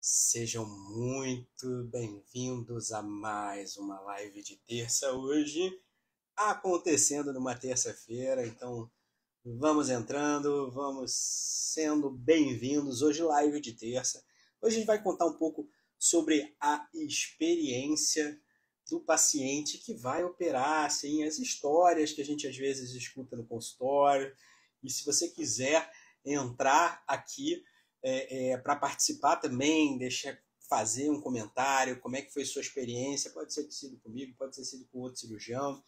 Sejam muito bem-vindos a mais uma live de terça hoje, acontecendo numa terça-feira. Então, vamos entrando, vamos sendo bem-vindos. Hoje, live de terça. Hoje a gente vai contar um pouco sobre a experiência do paciente que vai operar, assim, as histórias que a gente às vezes escuta no consultório. E se você quiser entrar aqui para participar também, deixa fazer um comentário, como é que foi sua experiência, pode ser sido comigo, pode ter sido com outro cirurgião,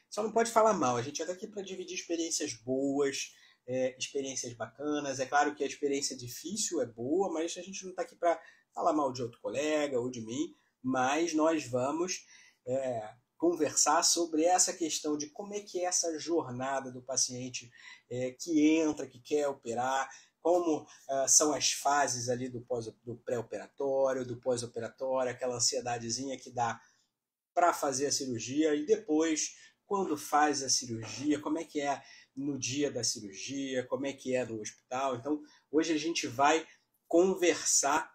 só não pode falar mal, a gente está aqui para dividir experiências boas, experiências bacanas. É claro que a experiência difícil é boa, mas a gente não está aqui para falar mal de outro colega ou de mim, mas nós vamos conversar sobre essa questão de como é que é essa jornada do paciente que entra, que quer operar, como são as fases ali do pré-operatório, do pós-operatório, aquela ansiedadezinha que dá para fazer a cirurgia e depois, quando faz a cirurgia, como é que é no dia da cirurgia, como é que é no hospital. Então, hoje a gente vai conversar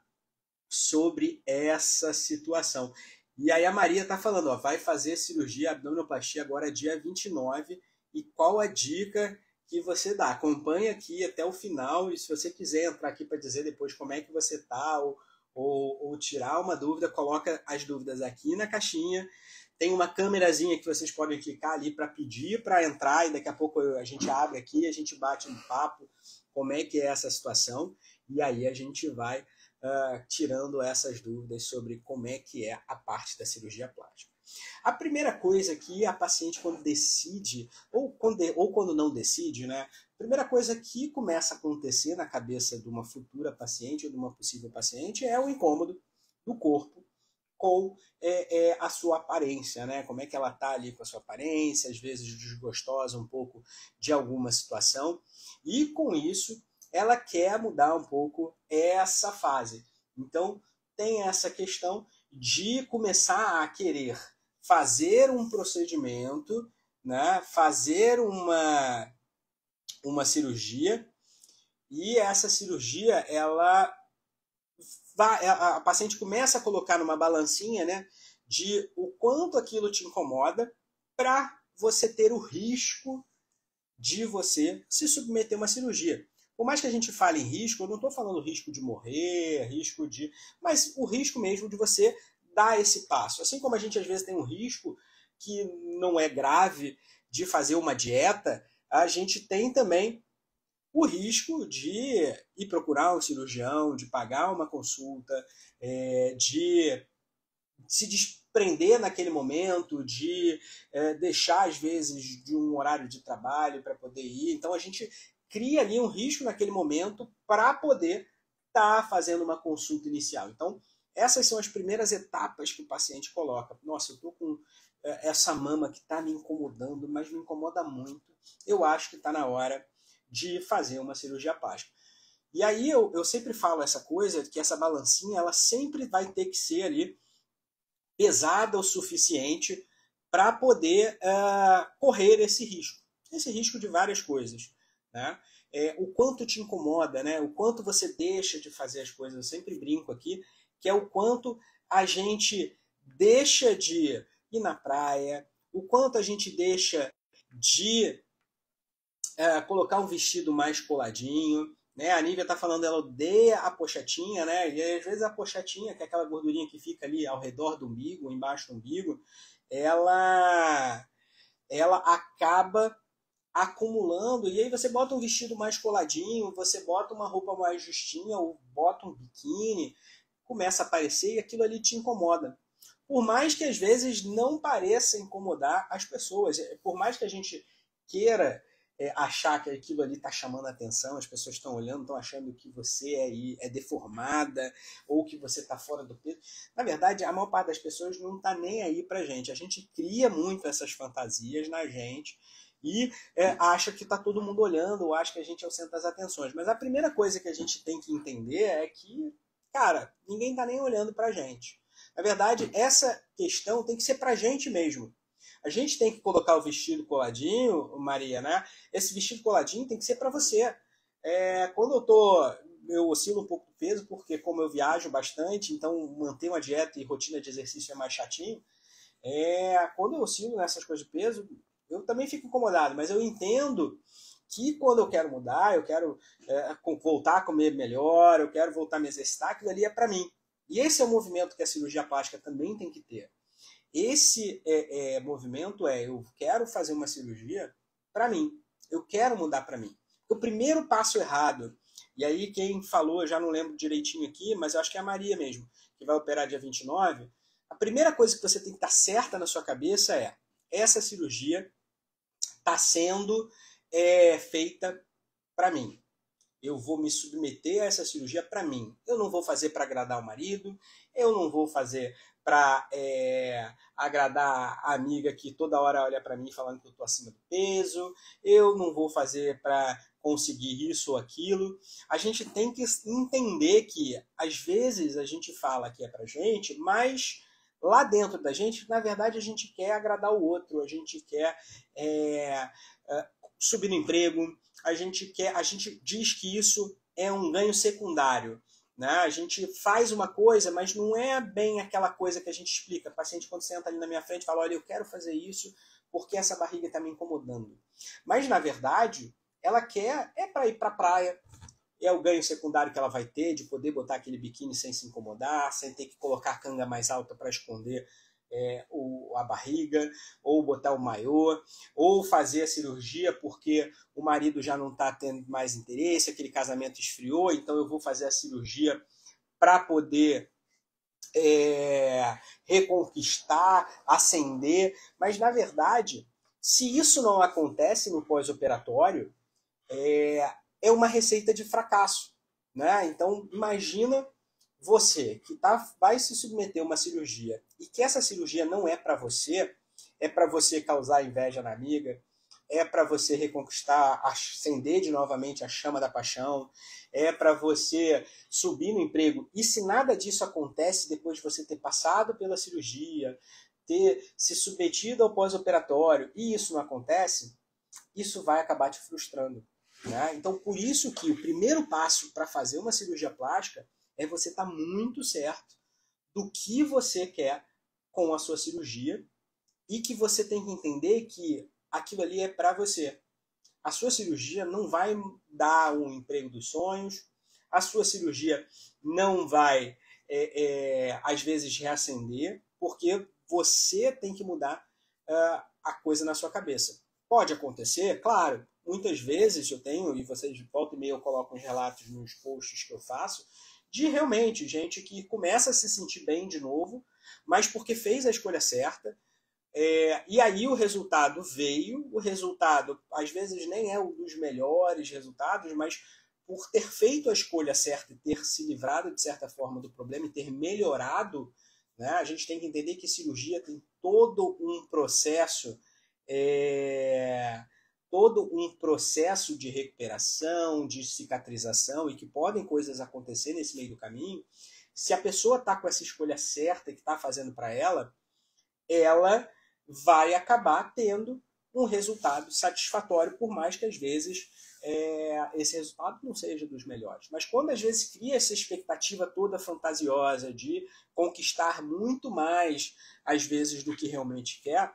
sobre essa situação. E aí a Maria está falando, ó, vai fazer cirurgia abdominoplastia agora dia 29, e qual a dica que você dá? Acompanhe aqui até o final, e se você quiser entrar aqui para dizer depois como é que você está, ou tirar uma dúvida, coloca as dúvidas aqui na caixinha. Tem uma câmerazinha que vocês podem clicar ali para pedir para entrar, e daqui a pouco a gente abre aqui, a gente bate um papo, como é que é essa situação, e aí a gente vai tirando essas dúvidas sobre como é que é a parte da cirurgia plástica. A primeira coisa que a paciente, quando decide, ou quando não decide, né? A primeira coisa que começa a acontecer na cabeça de uma futura paciente ou de uma possível paciente é o incômodo do corpo com a sua aparência, né? Como é que ela está ali com a sua aparência, às vezes desgostosa um pouco de alguma situação, e com isso ela quer mudar um pouco essa fase. Então, tem essa questão de começar a querer fazer um procedimento, né? Fazer uma cirurgia, e essa cirurgia, a paciente começa a colocar numa balancinha, né, de o quanto aquilo te incomoda, para você ter o risco de você se submeter a uma cirurgia. Por mais que a gente fale em risco, eu não estou falando risco de morrer, mas o risco mesmo de você dar esse passo. Assim como a gente às vezes tem um risco que não é grave de fazer uma dieta, a gente tem também o risco de ir procurar um cirurgião, de pagar uma consulta, de se desprender naquele momento, de deixar às vezes de um horário de trabalho para poder ir. Então a gente cria ali um risco naquele momento para poder estar fazendo uma consulta inicial. Então essas são as primeiras etapas que o paciente coloca. Nossa, eu estou com essa mama que está me incomodando, mas me incomoda muito. Eu acho que está na hora de fazer uma cirurgia plástica. E aí eu sempre falo essa coisa, que essa balancinha ela sempre vai ter que ser ali pesada o suficiente para poder correr esse risco de várias coisas, né? O quanto te incomoda, né? O quanto você deixa de fazer as coisas. Eu sempre brinco aqui que é o quanto a gente deixa de ir na praia, o quanto a gente deixa de colocar um vestido mais coladinho, né? A Nívia tá falando, ela odeia a pochetinha, né? E às vezes a pochetinha, que é aquela gordurinha que fica ali ao redor do umbigo, embaixo do umbigo, ela acaba acumulando, e aí você bota um vestido mais coladinho, você bota uma roupa mais justinha, ou bota um biquíni, começa a aparecer e aquilo ali te incomoda. Por mais que às vezes não pareça incomodar as pessoas, por mais que a gente queira achar que aquilo ali está chamando a atenção, as pessoas estão olhando, estão achando que você é deformada ou que você está fora do peso. Na verdade, a maior parte das pessoas não está nem aí para a gente cria muito essas fantasias na gente e acha que está todo mundo olhando, ou acha que a gente é o centro das atenções. Mas a primeira coisa que a gente tem que entender é que, cara, ninguém está nem olhando para a gente. Na verdade, essa questão tem que ser para a gente mesmo. A gente tem que colocar o vestido coladinho, Maria, né? Esse vestido coladinho tem que ser para você. Quando eu tô eu oscilo um pouco do peso, porque como eu viajo bastante, então manter uma dieta e rotina de exercício é mais chatinho. Quando eu oscilo nessas coisas de peso, eu também fico incomodado, mas eu entendo que quando eu quero mudar, eu quero voltar a comer melhor, eu quero voltar a me exercitar, aquilo ali é para mim. E esse é o movimento que a cirurgia plástica também tem que ter. Esse movimento eu quero fazer uma cirurgia para mim, eu quero mudar para mim. O primeiro passo errado, e aí quem falou, eu já não lembro direitinho aqui, mas eu acho que é a Maria mesmo, que vai operar dia 29, a primeira coisa que você tem que estar certa na sua cabeça é: essa cirurgia está sendo feita para mim. Eu vou me submeter a essa cirurgia para mim. Eu não vou fazer para agradar o marido, eu não vou fazer para agradar a amiga que toda hora olha para mim falando que eu estou acima do peso, eu não vou fazer para conseguir isso ou aquilo. A gente tem que entender que às vezes a gente fala que é para gente, mas lá dentro da gente, na verdade, a gente quer agradar o outro, a gente quer subir no emprego, a gente diz que isso é um ganho secundário. Né? A gente faz uma coisa, mas não é bem aquela coisa que a gente explica. O paciente, quando senta ali na minha frente, fala: olha, eu quero fazer isso porque essa barriga está me incomodando. Mas, na verdade, ela quer para ir para a praia. É o ganho secundário que ela vai ter de poder botar aquele biquíni sem se incomodar, sem ter que colocar a canga mais alta para esconder a barriga, ou botar o maiô, ou fazer a cirurgia porque o marido já não está tendo mais interesse, aquele casamento esfriou, então eu vou fazer a cirurgia para poder reconquistar, ascender. Mas, na verdade, se isso não acontece no pós-operatório, é uma receita de fracasso. Né? Então, imagina você que vai se submeter a uma cirurgia e que essa cirurgia não é para você causar inveja na amiga, é para você reconquistar, acender de novamente a chama da paixão, é para você subir no emprego. E se nada disso acontece depois de você ter passado pela cirurgia, ter se submetido ao pós-operatório, e isso não acontece, isso vai acabar te frustrando. Né? Então, por isso que o primeiro passo para fazer uma cirurgia plástica é você estar muito certo do que você quer com a sua cirurgia e que você tem que entender que aquilo ali é para você. A sua cirurgia não vai dar um emprego dos sonhos, a sua cirurgia não vai, às vezes, reacender, porque você tem que mudar a coisa na sua cabeça. Pode acontecer, claro. Muitas vezes eu tenho, e vocês volta e meia eu coloco uns relatos nos posts que eu faço, de realmente gente que começa a se sentir bem de novo, mas porque fez a escolha certa, e aí o resultado veio, o resultado às vezes nem é um dos melhores resultados, mas por ter feito a escolha certa e ter se livrado de certa forma do problema e ter melhorado, né, a gente tem que entender que cirurgia tem todo um processo de recuperação, de cicatrização, e que podem coisas acontecer nesse meio do caminho. Se a pessoa está com essa escolha certa que está fazendo para ela vai acabar tendo um resultado satisfatório, por mais que às vezes esse resultado não seja dos melhores. Mas quando às vezes cria essa expectativa toda fantasiosa de conquistar muito mais, às vezes, do que realmente quer,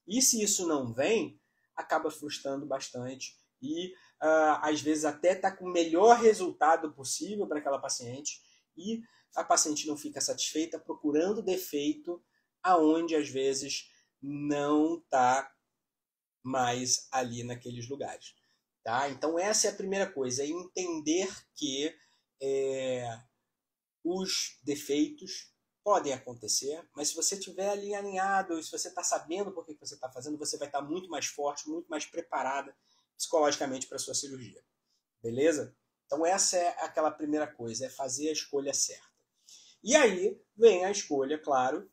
e se isso não vem, acaba frustrando bastante e às vezes até está com o melhor resultado possível para aquela paciente e a paciente não fica satisfeita, procurando defeito aonde às vezes não está mais ali naqueles lugares. Tá? Então essa é a primeira coisa, é entender que os defeitos podem acontecer, mas se você estiver ali alinhado, se você está sabendo por que você está fazendo, você vai estar muito mais forte, muito mais preparada psicologicamente para a sua cirurgia. Beleza? Então essa é aquela primeira coisa, é fazer a escolha certa. E aí vem a escolha, claro,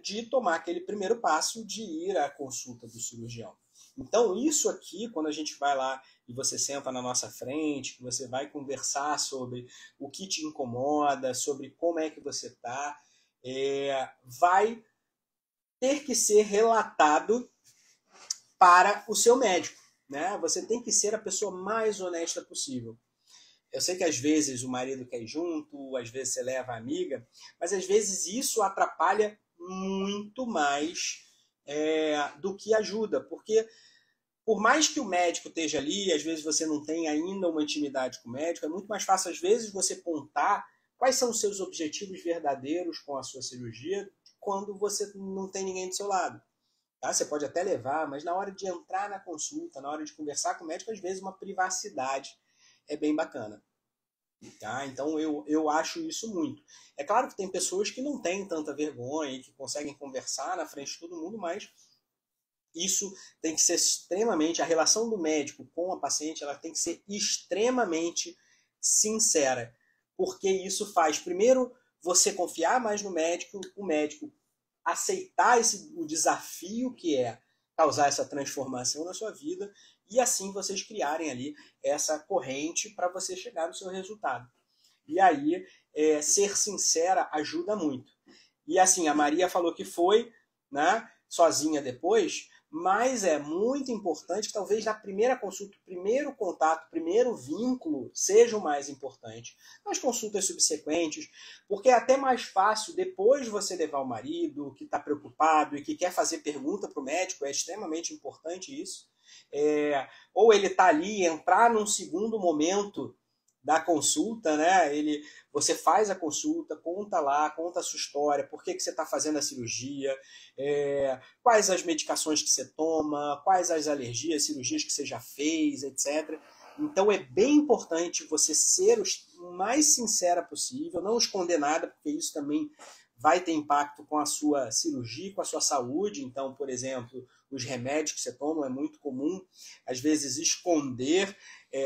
de tomar aquele primeiro passo de ir à consulta do cirurgião. Então isso aqui, quando a gente vai lá e você senta na nossa frente, que você vai conversar sobre o que te incomoda, sobre como é que você está, vai ter que ser relatado para o seu médico. Né? Você tem que ser a pessoa mais honesta possível. Eu sei que às vezes o marido quer ir junto, às vezes você leva a amiga, mas às vezes isso atrapalha muito mais do que ajuda, porque por mais que o médico esteja ali, às vezes você não tem ainda uma intimidade com o médico, é muito mais fácil às vezes você pontar quais são os seus objetivos verdadeiros com a sua cirurgia quando você não tem ninguém do seu lado. Tá? Você pode até levar, mas na hora de entrar na consulta, na hora de conversar com o médico, às vezes uma privacidade é bem bacana. Tá? Então eu acho isso muito. É claro que tem pessoas que não têm tanta vergonha e que conseguem conversar na frente de todo mundo, mas isso tem que ser extremamente, a relação do médico com a paciente, ela tem que ser extremamente sincera, porque isso faz, primeiro, você confiar mais no médico, o médico aceitar o desafio que é causar essa transformação na sua vida, e assim vocês criarem ali essa corrente para você chegar no seu resultado. E aí, ser sincera ajuda muito. E assim, a Maria falou que foi, né, sozinha depois, mas é muito importante que talvez na primeira consulta, o primeiro contato, o primeiro vínculo seja o mais importante. Nas consultas subsequentes, porque é até mais fácil depois de você levar o marido que está preocupado e que quer fazer pergunta para o médico, é extremamente importante isso. Ou ele está ali, entrar num segundo momento da consulta, né? Você faz a consulta, conta lá, conta a sua história, por que você está fazendo a cirurgia, quais as medicações que você toma, quais as alergias, cirurgias que você já fez, etc. Então é bem importante você ser o mais sincera possível, não esconder nada, porque isso também vai ter impacto com a sua cirurgia, com a sua saúde. Então, por exemplo, os remédios que você toma, é muito comum, às vezes, esconder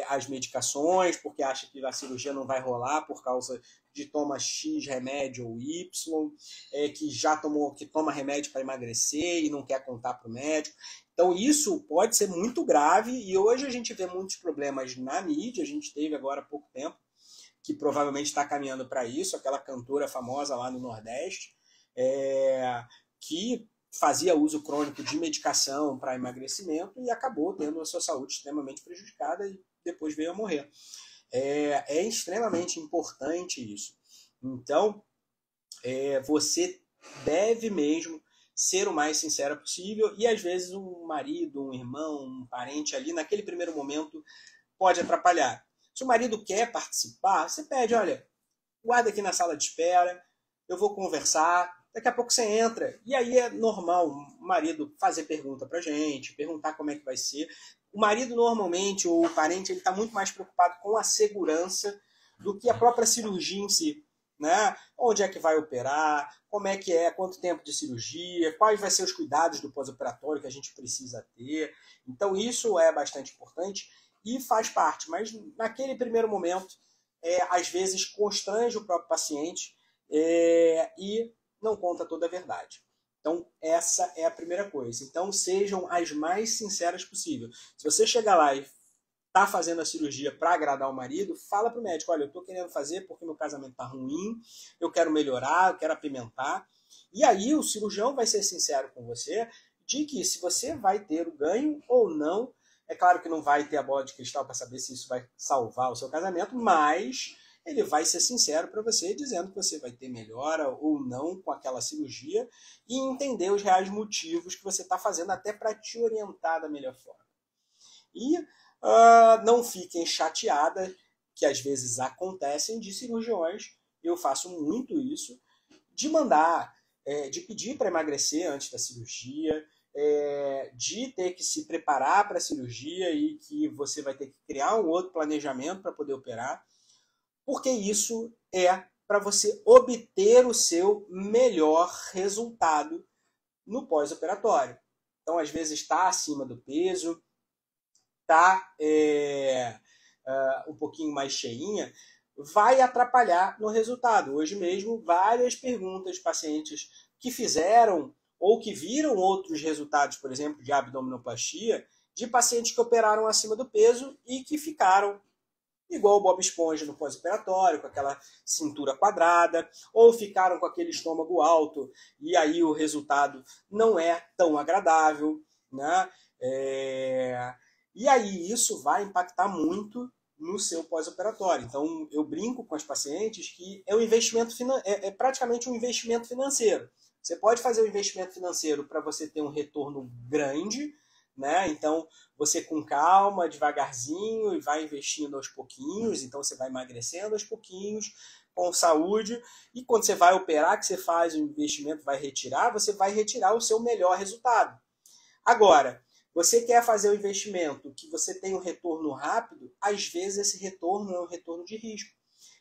as medicações, porque acha que a cirurgia não vai rolar por causa de toma X remédio ou Y, que já tomou, que toma remédio para emagrecer e não quer contar para o médico. Então isso pode ser muito grave, e hoje a gente vê muitos problemas na mídia. A gente teve agora há pouco tempo, que provavelmente está caminhando para isso, aquela cantora famosa lá no Nordeste, que fazia uso crônico de medicação para emagrecimento e acabou tendo a sua saúde extremamente prejudicada e depois veio a morrer. É extremamente importante isso. Então, você deve mesmo ser o mais sincero possível, e às vezes um marido, um irmão, um parente ali, naquele primeiro momento, pode atrapalhar. Se o marido quer participar, você pede, olha, guarda aqui na sala de espera, eu vou conversar, daqui a pouco você entra. E aí é normal o marido fazer pergunta pra gente, perguntar como é que vai ser. O marido normalmente, ou o parente, ele está muito mais preocupado com a segurança do que a própria cirurgia em si. Né? Onde é que vai operar, como é que é, quanto tempo de cirurgia, quais vão ser os cuidados do pós-operatório que a gente precisa ter. Então isso é bastante importante e faz parte, mas naquele primeiro momento, às vezes constrange o próprio paciente e não conta toda a verdade. Então, essa é a primeira coisa. Então, sejam as mais sinceras possível. Se você chegar lá e está fazendo a cirurgia para agradar o marido, fala para o médico, olha, eu estou querendo fazer porque meu casamento está ruim, eu quero melhorar, eu quero apimentar. E aí o cirurgião vai ser sincero com você de que se você vai ter o ganho ou não. É claro que não vai ter a bola de cristal para saber se isso vai salvar o seu casamento, mas ele vai ser sincero para você, dizendo que você vai ter melhora ou não com aquela cirurgia e entender os reais motivos que você está fazendo, até para te orientar da melhor forma. E não fiquem chateadas, que às vezes acontecem de cirurgiões, eu faço muito isso, de mandar, de pedir para emagrecer antes da cirurgia, de ter que se preparar para a cirurgia e que você vai ter que criar um outro planejamento para poder operar, porque isso é para você obter o seu melhor resultado no pós-operatório. Então, às vezes, está acima do peso, está um pouquinho mais cheinha, vai atrapalhar no resultado. Hoje mesmo, várias perguntas de pacientes que fizeram ou que viram outros resultados, por exemplo, de abdominoplastia, de pacientes que operaram acima do peso e que ficaram igual o Bob Esponja no pós-operatório, com aquela cintura quadrada, ou ficaram com aquele estômago alto, e aí o resultado não é tão agradável, né? E aí isso vai impactar muito no seu pós-operatório. Então, eu brinco com as pacientes que é um investimento é praticamente um investimento financeiro. Você pode fazer um investimento financeiro para você ter um retorno grande, né? Então, você com calma, devagarzinho, e vai investindo aos pouquinhos, então você vai emagrecendo aos pouquinhos, com saúde, e quando você vai operar, que você faz o investimento, vai retirar, você vai retirar o seu melhor resultado. Agora, você quer fazer o investimento que você tem um retorno rápido, às vezes esse retorno é um retorno de risco.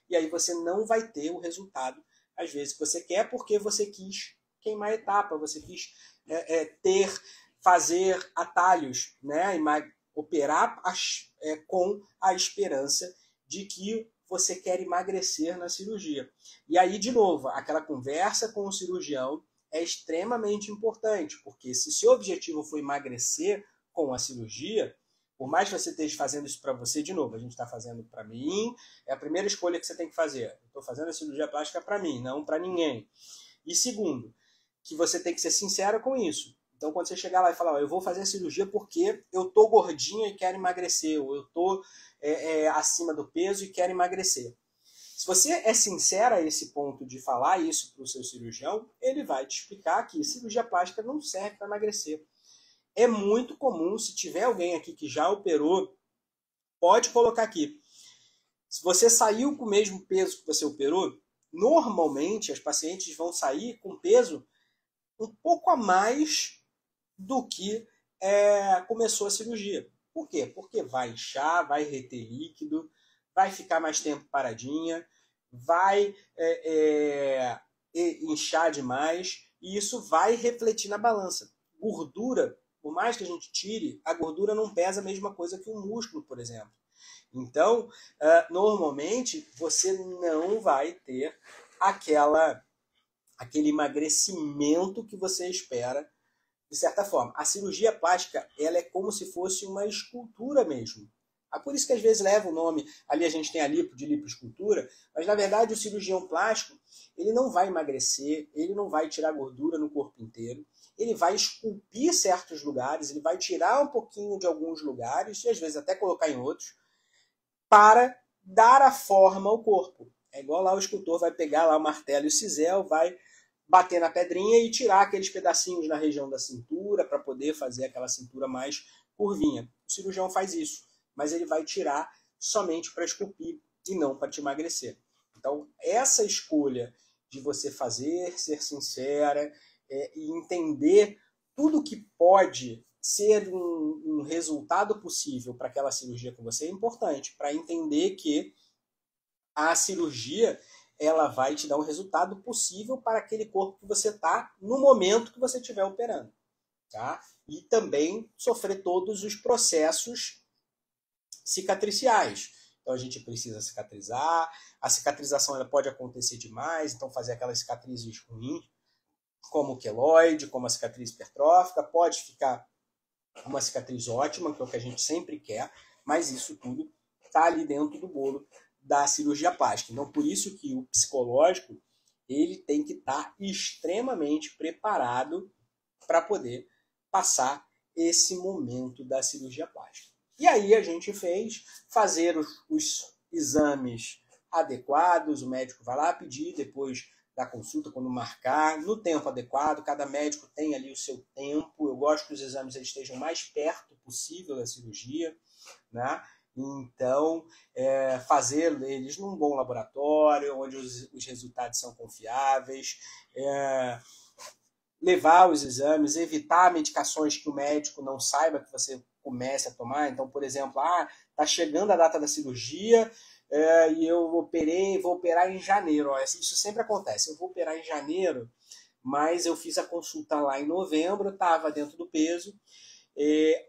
E aí você não vai ter o resultado, às vezes, que você quer, porque você quis queimar a etapa, você quis fazer atalhos, né? Operar com a esperança de que você quer emagrecer na cirurgia. E aí, de novo, aquela conversa com o cirurgião é extremamente importante, porque se seu objetivo for emagrecer com a cirurgia, por mais que você esteja fazendo isso para você, de novo, a gente está fazendo para mim, é a primeira escolha que você tem que fazer. Eu estou fazendo a cirurgia plástica para mim, não para ninguém. E segundo, que você tem que ser sincero com isso. Então, quando você chegar lá e falar, eu vou fazer a cirurgia porque eu tô gordinha e quero emagrecer, ou eu tô acima do peso e quero emagrecer. Se você é sincera a esse ponto de falar isso para o seu cirurgião, ele vai te explicar que cirurgia plástica não serve para emagrecer. É muito comum, se tiver alguém aqui que já operou, pode colocar aqui. Se você saiu com o mesmo peso que você operou, normalmente as pacientes vão sair com peso um pouco a mais do que começou a cirurgia. Por quê? Porque vai inchar, vai reter líquido, vai ficar mais tempo paradinha, vai inchar demais, e isso vai refletir na balança. Gordura, por mais que a gente tire, a gordura não pesa a mesma coisa que um músculo, por exemplo. Então, normalmente, você não vai ter aquele emagrecimento que você espera, de certa forma. A cirurgia plástica, ela é como se fosse uma escultura mesmo. Por isso que às vezes leva o nome, ali a gente tem a lipo, de lipoescultura, mas na verdade o cirurgião plástico, ele não vai emagrecer, ele não vai tirar gordura no corpo inteiro, ele vai esculpir certos lugares, ele vai tirar um pouquinho de alguns lugares, e às vezes até colocar em outros, para dar a forma ao corpo. É igual lá o escultor vai pegar lá o martelo e o cisel, vai bater na pedrinha e tirar aqueles pedacinhos na região da cintura para poder fazer aquela cintura mais curvinha. O cirurgião faz isso, mas ele vai tirar somente para esculpir e não para te emagrecer. Então, essa escolha de você fazer, ser sincera e entender tudo que pode ser um resultado possível para aquela cirurgia com você é importante, para entender que a cirurgia ela vai te dar um resultado possível para aquele corpo que você está no momento que você estiver operando. Tá? E também sofrer todos os processos cicatriciais. Então a gente precisa cicatrizar, a cicatrização ela pode acontecer demais, então fazer aquelas cicatrizes ruins, como o queloide, como a cicatriz hipertrófica, pode ficar uma cicatriz ótima, que é o que a gente sempre quer, mas isso tudo está ali dentro do bolo da cirurgia plástica. Então, por isso que o psicológico ele tem que estar extremamente preparado para poder passar esse momento da cirurgia plástica. E aí a gente fez fazer os exames adequados, o médico vai lá pedir depois da consulta, quando marcar, no tempo adequado, cada médico tem ali o seu tempo, eu gosto que os exames eles estejam mais perto possível da cirurgia, né? Então, fazer eles num bom laboratório, onde os resultados são confiáveis, levar os exames, evitar medicações que o médico não saiba que você comece a tomar. Então, por exemplo, está chegando a data da cirurgia e eu vou operar em janeiro. Isso sempre acontece. Eu vou operar em janeiro, mas eu fiz a consulta lá em novembro, estava dentro do peso,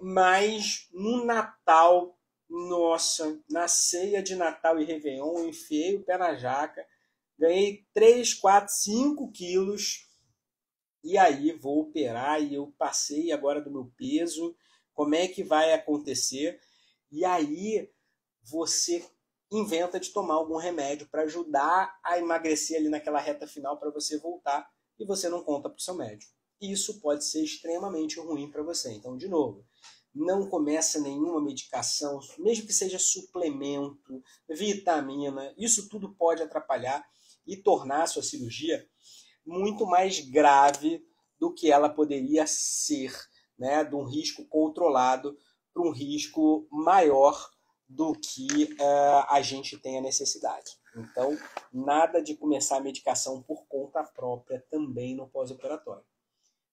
mas no Natal, nossa, na ceia de Natal e Réveillon, eu enfiei o pé na jaca, ganhei 3, 4, 5 quilos, e aí vou operar e eu passei agora do meu peso, como é que vai acontecer? E aí você inventa de tomar algum remédio para ajudar a emagrecer ali naquela reta final para você voltar e você não conta para o seu médico. Isso pode ser extremamente ruim para você. Então, de novo, não começa nenhuma medicação, mesmo que seja suplemento, vitamina, isso tudo pode atrapalhar e tornar a sua cirurgia muito mais grave do que ela poderia ser, né? De um risco controlado para um risco maior do que a gente tem a necessidade. Então, nada de começar a medicação por conta própria também no pós-operatório,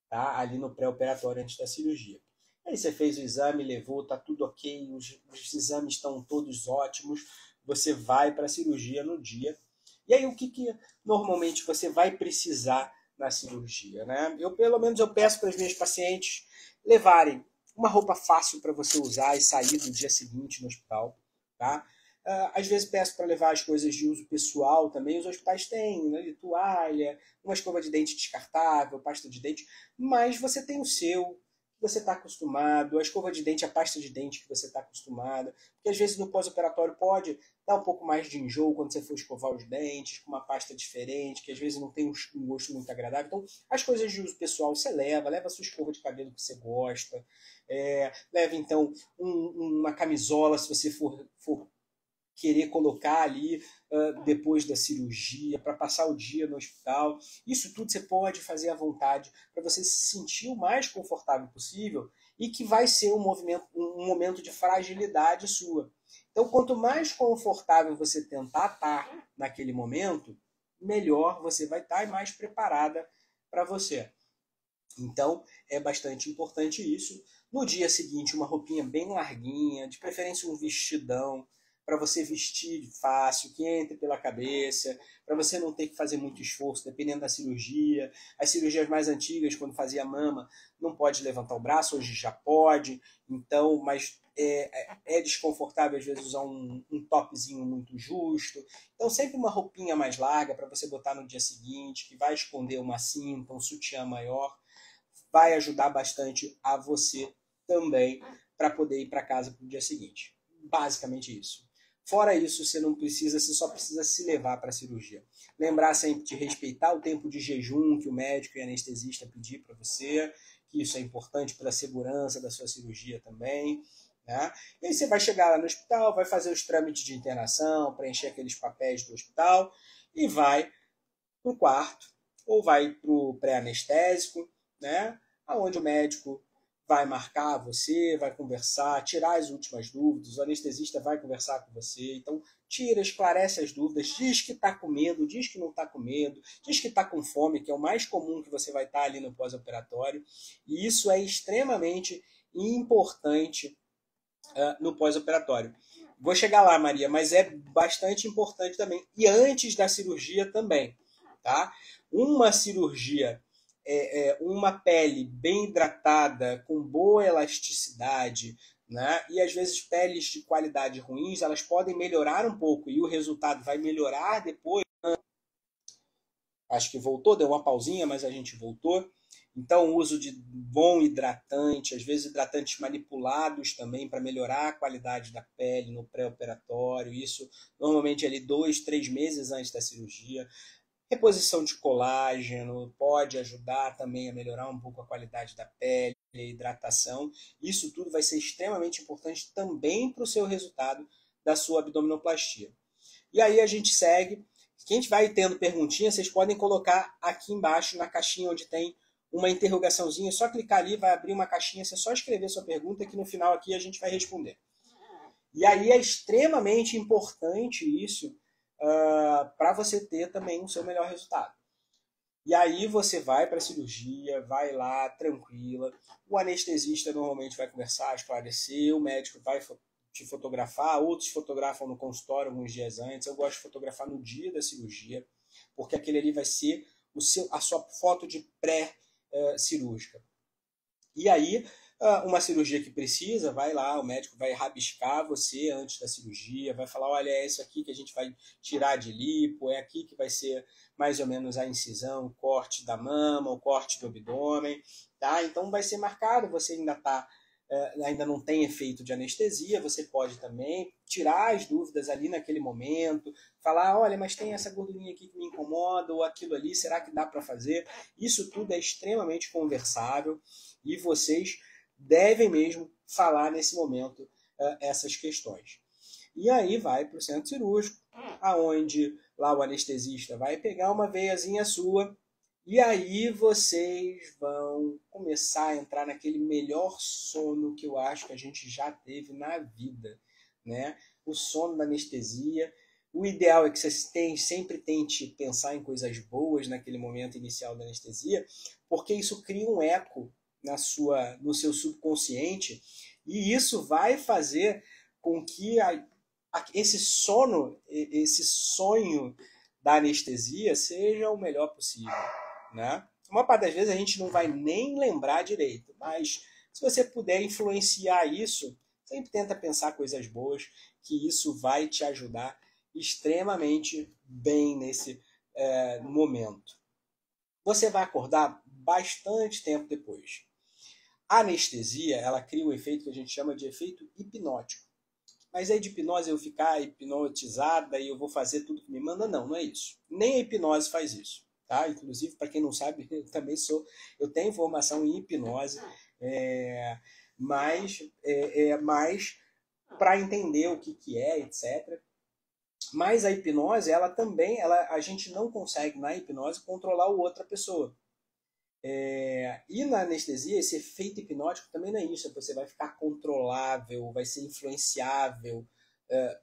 tá? Ali no pré-operatório antes da cirurgia. Aí você fez o exame, levou, tá tudo ok, os exames estão todos ótimos, você vai para a cirurgia no dia. E aí o que normalmente você vai precisar na cirurgia, né? Pelo menos eu peço para os meus pacientes levarem uma roupa fácil para você usar e sair do dia seguinte no hospital, tá? Às vezes peço para levar as coisas de uso pessoal também. Os hospitais têm, né, toalha, uma escova de dente descartável, pasta de dente, mas você tem o seu, que você está acostumado, a escova de dente, a pasta de dente que você está acostumado, porque às vezes no pós-operatório pode dar um pouco mais de enjoo quando você for escovar os dentes, com uma pasta diferente, que às vezes não tem um gosto muito agradável. Então, as coisas de uso pessoal você leva a sua escova de cabelo que você gosta, leva então uma camisola se você for querer colocar ali depois da cirurgia, para passar o dia no hospital. Isso tudo você pode fazer à vontade, para você se sentir o mais confortável possível e que vai ser um momento de fragilidade sua. Então, quanto mais confortável você tentar estar naquele momento, melhor você vai estar e mais preparada para você. Então, é bastante importante isso. No dia seguinte, uma roupinha bem larguinha, de preferência um vestidão, para você vestir fácil, que entre pela cabeça, para você não ter que fazer muito esforço, dependendo da cirurgia. As cirurgias mais antigas, quando fazia mama, não pode levantar o braço, hoje já pode, então, mas é desconfortável às vezes usar um topzinho muito justo. Então, sempre uma roupinha mais larga para você botar no dia seguinte, que vai esconder uma cinta, um sutiã maior, vai ajudar bastante a você também para poder ir para casa para o dia seguinte. Basicamente isso. Fora isso, você só precisa se levar para a cirurgia. Lembrar sempre de respeitar o tempo de jejum que o médico e anestesista pedir para você, que isso é importante para a segurança da sua cirurgia também. Né? E aí você vai chegar lá no hospital, vai fazer os trâmites de internação, preencher aqueles papéis do hospital e vai para o quarto ou vai para o pré-anestésico, né? Onde o médico vai marcar você, vai conversar, tirar as últimas dúvidas, o anestesista vai conversar com você. Então, esclarece as dúvidas, diz que está com medo, diz que não está com medo, diz que está com fome, que é o mais comum que você vai estar ali no pós-operatório. E isso é extremamente importante no pós-operatório. Vou chegar lá, Maria, mas é bastante importante também. E antes da cirurgia também, tá? Uma cirurgia, uma pele bem hidratada, com boa elasticidade, né? E às vezes peles de qualidade ruins, elas podem melhorar um pouco e o resultado vai melhorar depois. Acho que voltou, deu uma pausinha, mas a gente voltou. Então, o uso de bom hidratante, às vezes hidratantes manipulados também para melhorar a qualidade da pele no pré-operatório. Isso normalmente ali 2, 3 meses antes da cirurgia. Reposição de colágeno pode ajudar também a melhorar um pouco a qualidade da pele, a hidratação. Isso tudo vai ser extremamente importante também para o seu resultado da sua abdominoplastia. E aí a gente segue. Quem vai tendo perguntinha, vocês podem colocar aqui embaixo na caixinha onde tem uma interrogaçãozinha. É só clicar ali, vai abrir uma caixinha, você só escrever sua pergunta que no final aqui a gente vai responder. E aí é extremamente importante isso para você ter também o seu melhor resultado. E aí você vai para a cirurgia, vai lá tranquila, o anestesista normalmente vai conversar, esclarecer, o médico vai te fotografar, outros fotografam no consultório alguns dias antes. Eu gosto de fotografar no dia da cirurgia, porque aquele ali vai ser a sua foto de pré-cirúrgica. E aí, uma cirurgia que precisa, vai lá, o médico vai rabiscar você antes da cirurgia, vai falar, olha, é isso aqui que a gente vai tirar de lipo, é aqui que vai ser mais ou menos a incisão, o corte da mama, o corte do abdômen, tá? Então vai ser marcado, você ainda não tem efeito de anestesia, você pode também tirar as dúvidas ali naquele momento, falar, olha, mas tem essa gordurinha aqui que me incomoda, ou aquilo ali, será que dá para fazer? Isso tudo é extremamente conversável e vocês devem mesmo falar nesse momento essas questões. E aí vai para o centro cirúrgico, aonde lá o anestesista vai pegar uma veiazinha sua, e aí vocês vão começar a entrar naquele melhor sono que eu acho que a gente já teve na vida, né? O sono da anestesia. O ideal é que você sempre tente pensar em coisas boas naquele momento inicial da anestesia, porque isso cria um eco no seu subconsciente, e isso vai fazer com que esse sonho da anestesia seja o melhor possível, né? Uma parte das vezes a gente não vai nem lembrar direito, mas se você puder influenciar isso, sempre tenta pensar coisas boas, que isso vai te ajudar extremamente bem nesse momento. Você vai acordar bastante tempo depois. A anestesia, ela cria um efeito que a gente chama de efeito hipnótico. Mas aí de hipnose eu ficar hipnotizada e eu vou fazer tudo que me manda? Não, não é isso. Nem a hipnose faz isso. Tá? Inclusive, para quem não sabe, eu tenho formação em hipnose, mas para entender o que é, etc. Mas a hipnose, a gente não consegue na hipnose controlar a outra pessoa. E na anestesia, esse efeito hipnótico também não é isso. Você vai ficar controlável, vai ser influenciável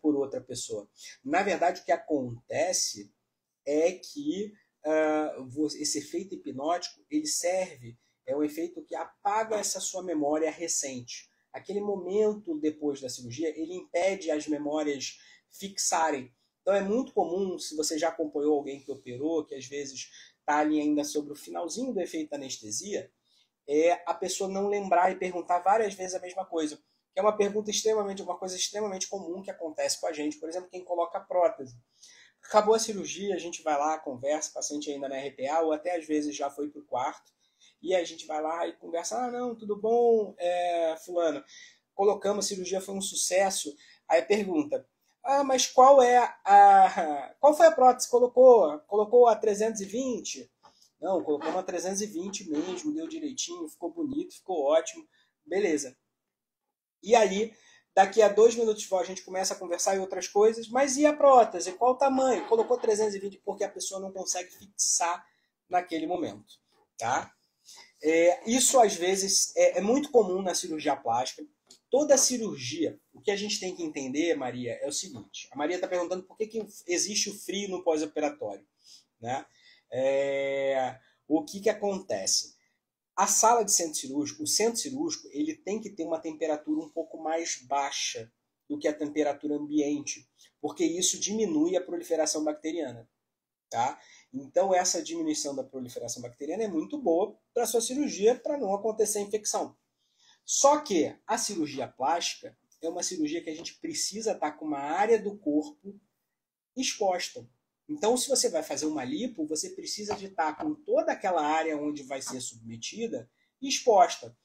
por outra pessoa. Na verdade, o que acontece é que esse efeito hipnótico, ele é um efeito que apaga essa sua memória recente. Aquele momento depois da cirurgia, ele impede as memórias fixarem. Então é muito comum, se você já acompanhou alguém que operou, que às vezes está ali ainda sobre o finalzinho do efeito da anestesia, a pessoa não lembrar e perguntar várias vezes a mesma coisa. Que é uma coisa extremamente comum que acontece com a gente. Por exemplo, quem coloca prótese. Acabou a cirurgia, a gente vai lá, conversa, o paciente ainda na RPA, ou até às vezes já foi para o quarto, e a gente vai lá e conversa, não, tudo bom, fulano, colocamos, a cirurgia foi um sucesso. Aí pergunta, mas qual foi a prótese que colocou? Colocou a 320? Não, colocou uma 320 mesmo, deu direitinho, ficou bonito, ficou ótimo, beleza. E aí, daqui a 2 minutos a gente começa a conversar em outras coisas, mas e a prótese? Qual o tamanho? Colocou 320 porque a pessoa não consegue fixar naquele momento, tá? Isso às vezes é muito comum na cirurgia plástica. Toda cirurgia, o que a gente tem que entender, Maria, é o seguinte. A Maria está perguntando por que existe o frio no pós-operatório, né? O que acontece? A sala de centro cirúrgico, o centro cirúrgico, ele tem que ter uma temperatura um pouco mais baixa do que a temperatura ambiente, porque isso diminui a proliferação bacteriana, tá? Então essa diminuição da proliferação bacteriana é muito boa para a sua cirurgia, para não acontecer infecção. Só que a cirurgia plástica é uma cirurgia que a gente precisa estar com uma área do corpo exposta. Então, se você vai fazer uma lipo, você precisa de estar com toda aquela área onde vai ser submetida exposta.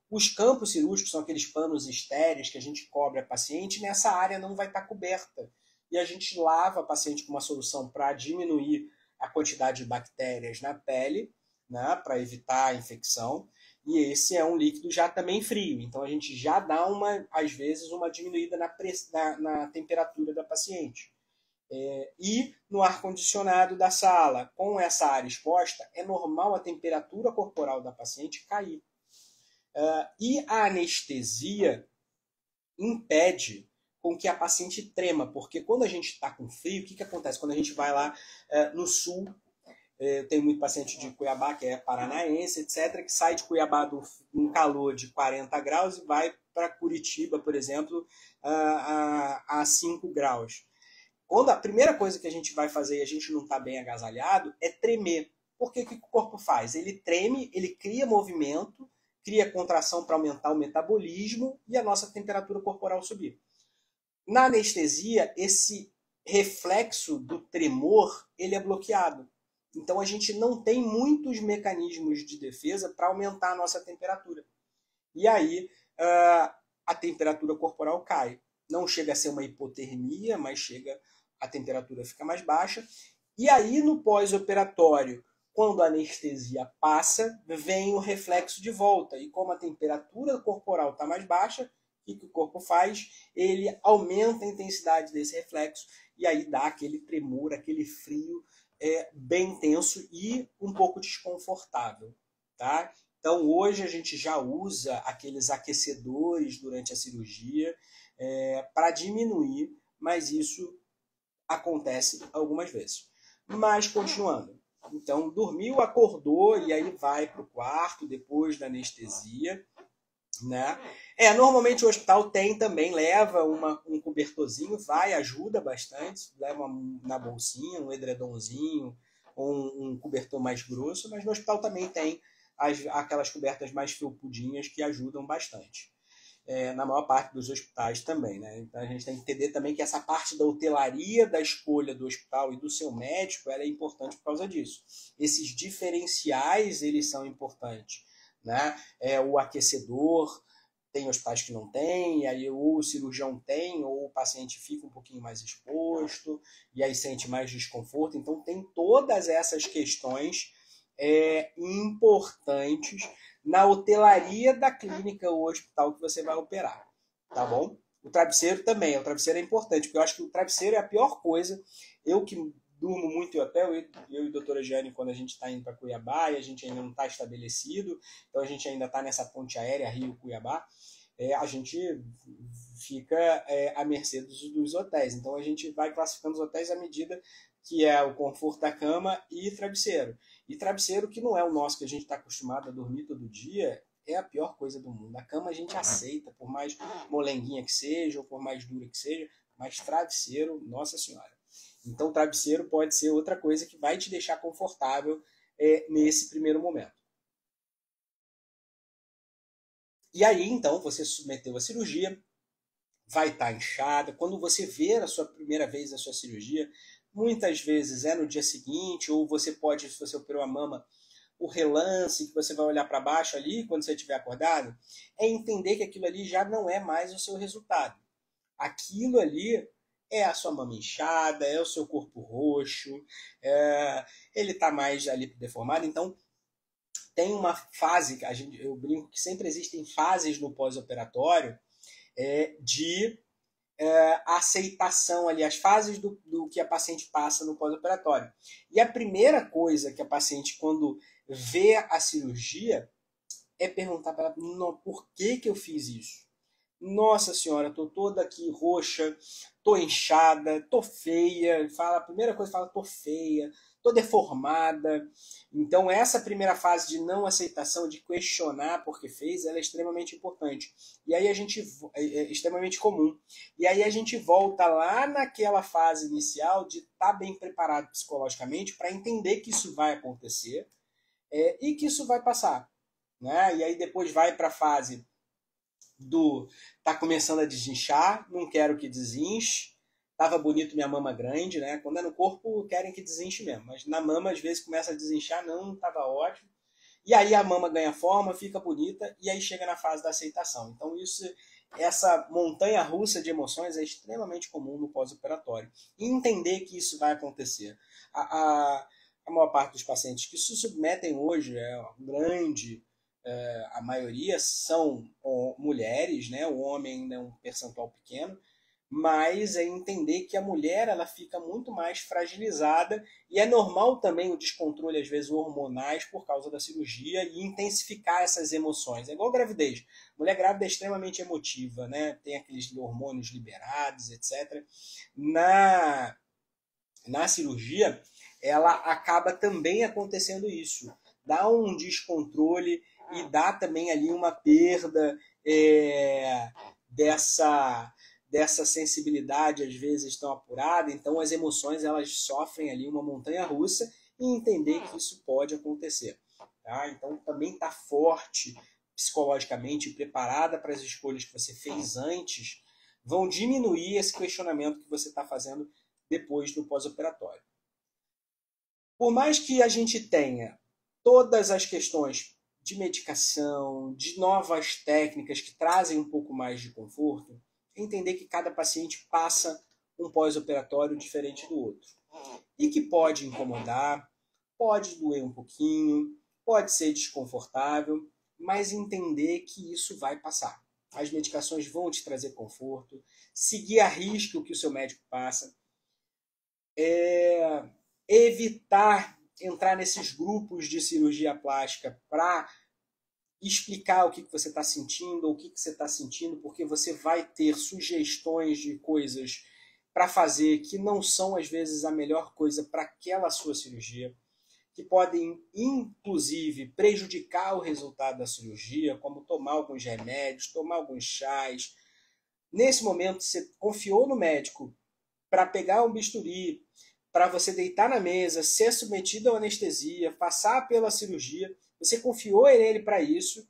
Os campos cirúrgicos são aqueles panos estéreis que a gente cobre a paciente, e nessa área não vai estar coberta. E a gente lava a paciente com uma solução para diminuir a quantidade de bactérias na pele, né, para evitar a infecção. E esse é um líquido já também frio, então a gente já dá, às vezes, uma diminuída na temperatura da paciente. E no ar-condicionado da sala, com essa área exposta, é normal a temperatura corporal da paciente cair. E a anestesia impede com que a paciente trema, porque quando a gente está com frio, o que acontece? Quando a gente vai lá no sul, eu tenho muito paciente de Cuiabá, que é paranaense, etc., que sai de Cuiabá num calor de 40 graus e vai para Curitiba, por exemplo, a 5 graus. Quando a primeira coisa que a gente vai fazer e a gente não está bem agasalhado é tremer. Porque o que o corpo faz? Ele treme, ele cria movimento, cria contração para aumentar o metabolismo e a nossa temperatura corporal subir. Na anestesia, esse reflexo do tremor ele é bloqueado. Então a gente não tem muitos mecanismos de defesa para aumentar a nossa temperatura. E aí a temperatura corporal cai. Não chega a ser uma hipotermia, mas a temperatura fica mais baixa. E aí no pós-operatório, quando a anestesia passa, vem o reflexo de volta. E como a temperatura corporal está mais baixa, O que o corpo faz? Ele aumenta a intensidade desse reflexo e aí dá aquele tremor, aquele frio bem intenso e um pouco desconfortável, tá? Então hoje a gente já usa aqueles aquecedores durante a cirurgia para diminuir, mas isso acontece algumas vezes. Mas continuando. Então dormiu, acordou e aí vai para o quarto depois da anestesia, né? Normalmente o hospital também leva um cobertorzinho, ajuda bastante, leva na bolsinha, um edredomzinho, um cobertor mais grosso, mas no hospital também tem aquelas cobertas mais felpudinhas que ajudam bastante. Na maior parte dos hospitais também, né? Então a gente tem que entender também que essa parte da hotelaria, da escolha do hospital e do seu médico, ela é importante por causa disso. Esses diferenciais, eles são importantes, né? O aquecedor, tem hospitais que não tem, e aí ou o cirurgião tem, ou o paciente fica um pouquinho mais exposto, e aí sente mais desconforto. Então tem todas essas questões importantes na hotelaria da clínica ou hospital que você vai operar, tá bom? O travesseiro também, o travesseiro é importante, porque eu acho que o travesseiro é a pior coisa. Eu que durmo muito em hotel, eu e a doutora Jane, quando a gente está indo para Cuiabá, e a gente ainda não está estabelecido, então a gente ainda está nessa ponte aérea Rio-Cuiabá, a gente fica à mercê dos hotéis. Então a gente vai classificando os hotéis à medida que é o conforto da cama e travesseiro. E travesseiro que não é o nosso, que a gente está acostumado a dormir todo dia, é a pior coisa do mundo. A cama a gente aceita, por mais molenguinha que seja, ou por mais dura que seja, mas travesseiro, nossa senhora. Então travesseiro pode ser outra coisa que vai te deixar confortável nesse primeiro momento. E aí, então, você submeteu a cirurgia, vai estar inchada. Quando você ver a sua primeira vez a sua cirurgia, muitas vezes no dia seguinte, ou você pode, se você operou a mama, o relance, que você vai olhar para baixo ali, quando você estiver acordado, entender que aquilo ali já não é mais o seu resultado. Aquilo ali é a sua mama inchada, é o seu corpo roxo, ele está mais ali deformado. Então, tem uma fase, eu brinco que sempre existem fases no pós-operatório de aceitação ali, as fases do que a paciente passa no pós-operatório. E a primeira coisa que a paciente, quando vê a cirurgia, é perguntar para ela, por que eu fiz isso? Nossa senhora, tô toda aqui roxa, tô inchada, tô feia. A primeira coisa que fala, tô feia, tô deformada. Então essa primeira fase de não aceitação, de questionar por que fez, ela é extremamente importante. E aí é extremamente comum. E aí a gente volta lá naquela fase inicial de estar bem preparado psicologicamente para entender que isso vai acontecer e que isso vai passar, né? E aí depois vai para a fase tá começando a desinchar, não quero que desinche, tava bonito minha mama grande, né? Quando é no corpo, querem que desinche mesmo, mas na mama às vezes começa a desinchar, não, tava ótimo. E aí a mama ganha forma, fica bonita, e aí chega na fase da aceitação. Então essa montanha russa de emoções é extremamente comum no pós-operatório. E entender que isso vai acontecer. A maior parte dos pacientes que se submetem hoje, grande a maioria são mulheres, né? O homem ainda é um percentual pequeno, mas é entender que a mulher ela fica muito mais fragilizada e é normal também o descontrole, às vezes, hormonais por causa da cirurgia e intensificar essas emoções. É igual a gravidez. Mulher grávida é extremamente emotiva, né? Tem aqueles hormônios liberados, etc. Na cirurgia, ela acaba também acontecendo isso. Dá um descontrole e dá também ali uma perda dessa sensibilidade, às vezes tão apurada. Então as emoções elas sofrem ali uma montanha russa e entender que isso pode acontecer. Tá? Então também está forte psicologicamente, preparada para as escolhas que você fez antes, vão diminuir esse questionamento que você está fazendo depois do pós-operatório. Por mais que a gente tenha todas as questões de medicação, de novas técnicas que trazem um pouco mais de conforto, entender que cada paciente passa um pós-operatório diferente do outro. E que pode incomodar, pode doer um pouquinho, pode ser desconfortável, mas entender que isso vai passar. as medicações vão te trazer conforto, seguir à risca o que o seu médico passa, evitar entrar nesses grupos de cirurgia plástica para explicar o que você está sentindo ou o que você está sentindo, porque você vai ter sugestões de coisas para fazer que não são, às vezes, a melhor coisa para aquela sua cirurgia, que podem, inclusive, prejudicar o resultado da cirurgia, como tomar alguns remédios, tomar alguns chás. Nesse momento, você confiou no médico para pegar um bisturi, para você deitar na mesa, ser submetido à anestesia, passar pela cirurgia, você confiou nele para isso,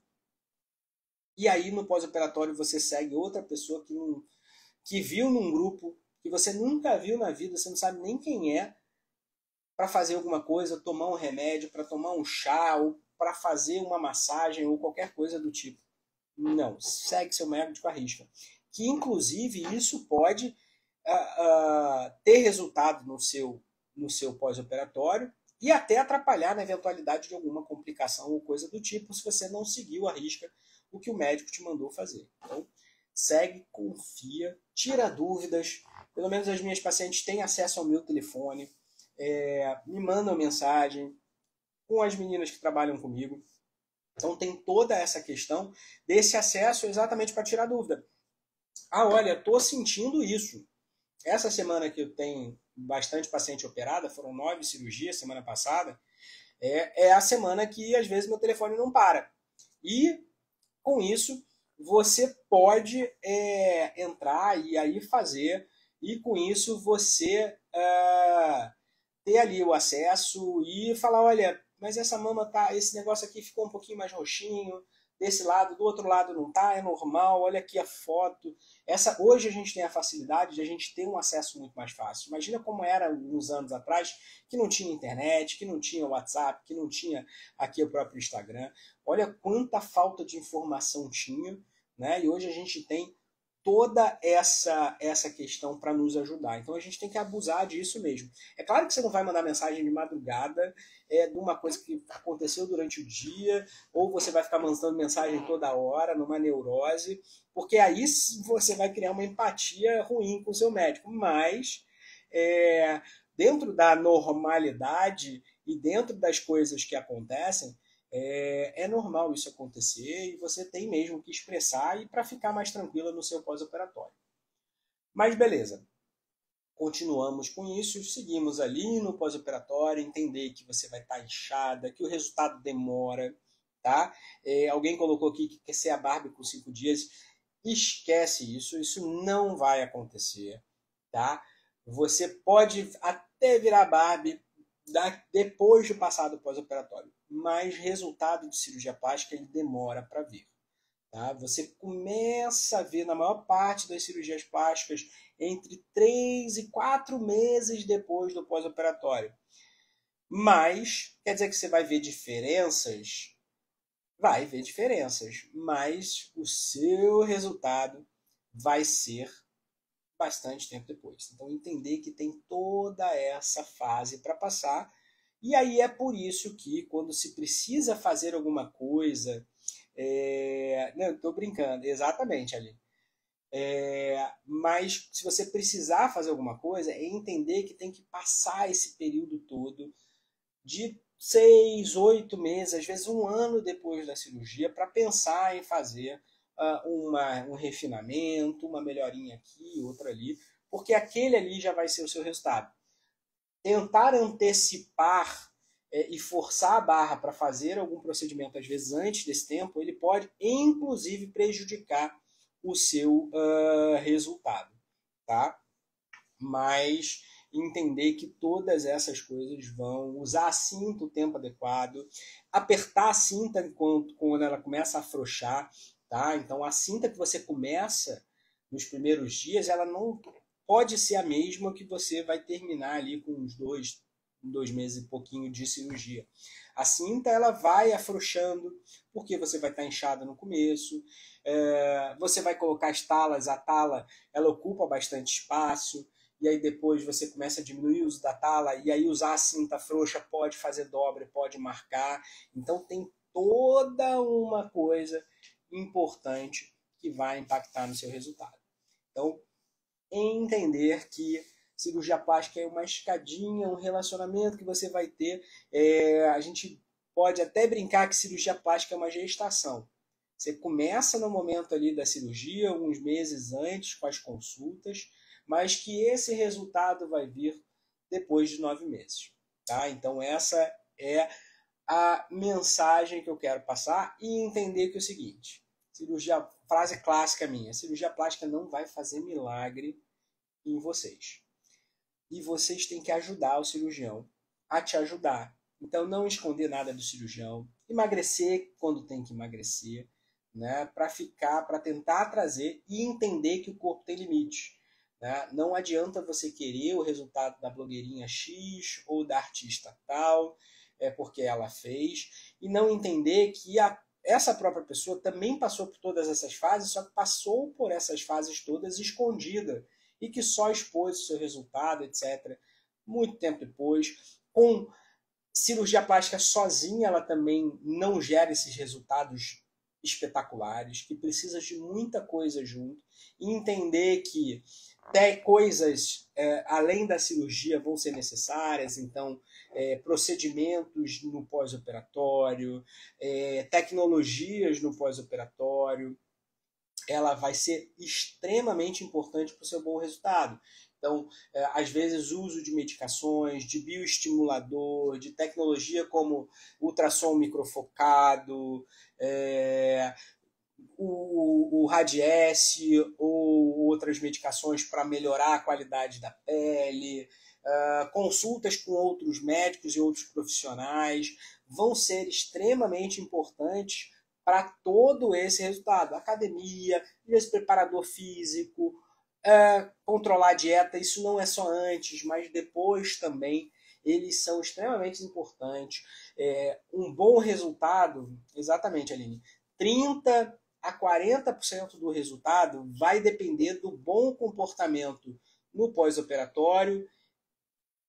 e aí no pós-operatório você segue outra pessoa que viu num grupo, que você nunca viu na vida, você não sabe nem quem é, para fazer alguma coisa, tomar um remédio, para tomar um chá, ou para fazer uma massagem, ou qualquer coisa do tipo. Não, segue seu médico à risca. Que inclusive isso pode ter resultado no seu pós-operatório e até atrapalhar na eventualidade de alguma complicação ou coisa do tipo, se você não seguiu à risca o que o médico te mandou fazer. Então, segue, confia, tira dúvidas. Pelo menos as minhas pacientes têm acesso ao meu telefone, me mandam mensagem com as meninas que trabalham comigo. Então tem toda essa questão desse acesso exatamente para tirar dúvida. Ah, olha, estou sentindo isso. Essa semana que eu tenho bastante paciente operada, foram 9 cirurgias semana passada, é a semana que às vezes meu telefone não para. E com isso você pode entrar e aí fazer, e com isso você ter ali o acesso e falar, olha, mas essa mama tá, esse negócio aqui ficou um pouquinho mais roxinho, desse lado, do outro lado não tá, é normal, olha aqui a foto. Hoje a gente tem a facilidade de a gente ter um acesso muito mais fácil. Imagina como era uns anos atrás, que não tinha internet, que não tinha WhatsApp, que não tinha aqui o próprio Instagram. Olha quanta falta de informação tinha, né? E hoje a gente tem toda essa questão para nos ajudar. Então a gente tem que abusar disso mesmo. É claro que você não vai mandar mensagem de madrugada de uma coisa que aconteceu durante o dia, ou você vai ficar mandando mensagem toda hora, numa neurose, porque aí você vai criar uma empatia ruim com o seu médico. Mas dentro da normalidade e dentro das coisas que acontecem, é normal isso acontecer e você tem mesmo que expressar e para ficar mais tranquila no seu pós-operatório. Mas beleza, continuamos com isso, seguimos ali no pós-operatório, entender que você vai estar inchada, que o resultado demora, tá? Alguém colocou aqui que quer ser a Barbie com 5 dias, esquece isso não vai acontecer, tá? Você pode até virar Barbie depois de passar do pós-operatório, mas resultado de cirurgia plástica ele demora para vir. Tá? Você começa a ver na maior parte das cirurgias plásticas entre 3 e 4 meses depois do pós-operatório. Mas, quer dizer que você vai ver diferenças? Vai ver diferenças, mas o seu resultado vai ser bastante tempo depois. Então, entender que tem toda essa fase para passar. E aí é por isso que, quando se precisa fazer alguma coisa... Não, estou brincando, exatamente, ali. Mas se você precisar fazer alguma coisa, é entender que tem que passar esse período todo de 6, 8 meses, às vezes um ano depois da cirurgia, para pensar em fazer um refinamento, uma melhorinha aqui, outra ali, porque aquele ali já vai ser o seu resultado. Tentar antecipar e forçar a barra para fazer algum procedimento, às vezes antes desse tempo, ele pode, inclusive, prejudicar o seu resultado, tá? Mas entender que todas essas coisas vão usar a cinta o tempo adequado, apertar a cinta quando ela começa a afrouxar, tá? Então a cinta que você começa nos primeiros dias, ela não pode ser a mesma que você vai terminar ali com uns 2 meses e pouquinho de cirurgia. A cinta ela vai afrouxando, porque você vai estar inchada no começo, você vai colocar as talas, a tala ela ocupa bastante espaço, e aí depois você começa a diminuir o uso da tala, e aí usar a cinta frouxa pode fazer dobra, pode marcar. Então tem toda uma coisa importante que vai impactar no seu resultado. Então, entender que cirurgia plástica é uma escadinha, um relacionamento que você vai ter. A gente pode até brincar que cirurgia plástica é uma gestação. Você começa no momento ali da cirurgia, alguns meses antes, com as consultas, mas que esse resultado vai vir depois de 9 meses. Tá? Então, essa é a mensagem que eu quero passar e entender que é o seguinte, frase clássica minha, cirurgia plástica não vai fazer milagre em vocês. E vocês têm que ajudar o cirurgião a te ajudar. Então, não esconder nada do cirurgião, emagrecer quando tem que emagrecer, né, para tentar trazer e entender que o corpo tem limite. Né? Não adianta você querer o resultado da blogueirinha X ou da artista tal, porque ela fez, e não entender que essa própria pessoa também passou por todas essas fases, só que passou por essas fases todas escondida, e que só expôs o seu resultado, etc., muito tempo depois. Com cirurgia plástica sozinha, ela também não gera esses resultados espetaculares, que precisa de muita coisa junto, e entender que até coisas além da cirurgia vão ser necessárias, então procedimentos no pós-operatório, tecnologias no pós-operatório, ela vai ser extremamente importante para o seu bom resultado. Então, às vezes, o uso de medicações, de bioestimulador, de tecnologia como ultrassom microfocado, o Radiesse ou outras medicações para melhorar a qualidade da pele, consultas com outros médicos e outros profissionais vão ser extremamente importantes para todo esse resultado. Academia, esse preparador físico, controlar a dieta, isso não é só antes, mas depois também, eles são extremamente importantes. Um bom resultado, exatamente, Aline, 30% a 40% do resultado vai depender do bom comportamento no pós-operatório,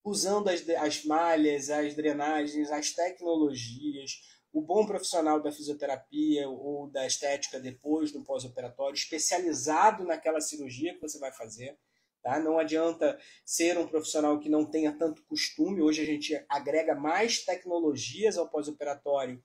usando as malhas, as drenagens, as tecnologias, o bom profissional da fisioterapia ou da estética depois do pós-operatório, especializado naquela cirurgia que você vai fazer. Tá? Não adianta ser um profissional que não tenha tanto costume. Hoje a gente agrega mais tecnologias ao pós-operatório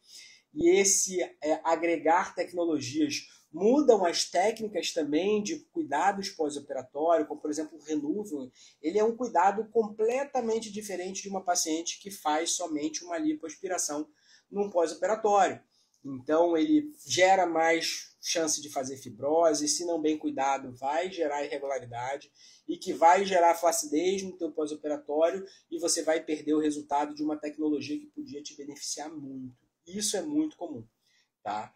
e esse agregar tecnologias mudam as técnicas também de cuidados pós-operatório, como por exemplo o Renuvium. Ele é um cuidado completamente diferente de uma paciente que faz somente uma lipoaspiração num pós-operatório. Então ele gera mais chance de fazer fibrose, se não bem cuidado vai gerar irregularidade e que vai gerar flacidez no teu pós-operatório e você vai perder o resultado de uma tecnologia que podia te beneficiar muito. Isso é muito comum, tá?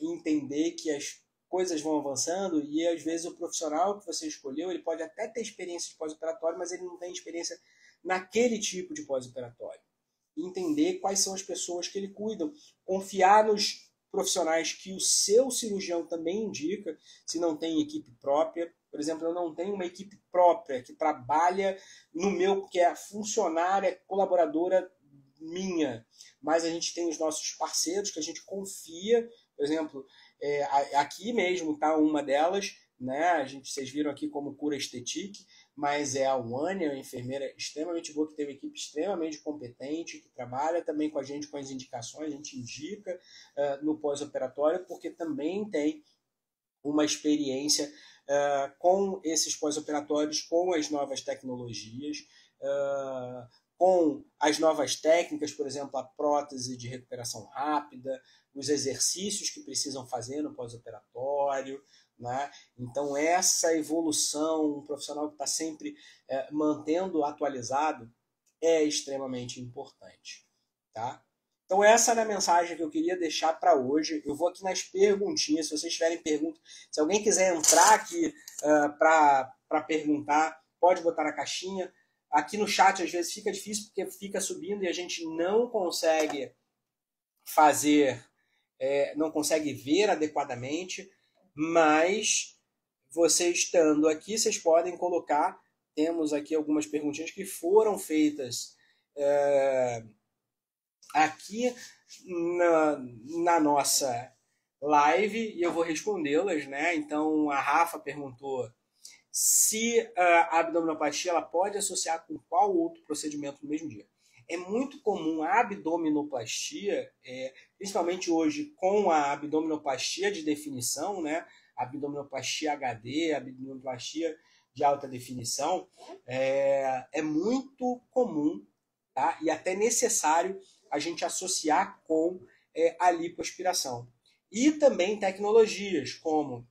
Entender que as coisas vão avançando e às vezes o profissional que você escolheu, ele pode até ter experiência de pós-operatório, mas ele não tem experiência naquele tipo de pós-operatório. Entender quais são as pessoas que ele cuida, confiar nos profissionais que o seu cirurgião também indica, se não tem equipe própria. Por exemplo, eu não tenho uma equipe própria que trabalha no meu, que é funcionária, colaboradora minha, mas a gente tem os nossos parceiros que a gente confia. Por exemplo, aqui mesmo está uma delas, né? Vocês viram aqui como Cura Estetique, mas é a Wânia, uma enfermeira extremamente boa, que tem uma equipe extremamente competente, que trabalha também com a gente com as indicações, a gente indica no pós-operatório, porque também tem uma experiência com esses pós-operatórios, com as novas tecnologias, com as novas técnicas, por exemplo, a prótese de recuperação rápida, os exercícios que precisam fazer no pós-operatório. Né? Então, essa evolução, um profissional que está sempre mantendo atualizado, é extremamente importante. Tá? Então, essa era a mensagem que eu queria deixar para hoje. Eu vou aqui nas perguntinhas, se vocês tiverem perguntas. Se alguém quiser entrar aqui para perguntar, pode botar na caixinha. Aqui no chat, às vezes, fica difícil porque fica subindo e a gente não consegue fazer, não consegue ver adequadamente, mas vocês estando aqui, vocês podem colocar. Temos aqui algumas perguntinhas que foram feitas aqui na nossa live e eu vou respondê-las, né? Então a Rafa perguntou se a abdominoplastia ela pode associar com qual outro procedimento no mesmo dia. É muito comum a abdominoplastia, principalmente hoje com a abdominoplastia de definição, né? Abdominoplastia HD, abdominoplastia de alta definição, é muito comum, tá? E até necessário a gente associar com a lipoaspiração. E também tecnologias como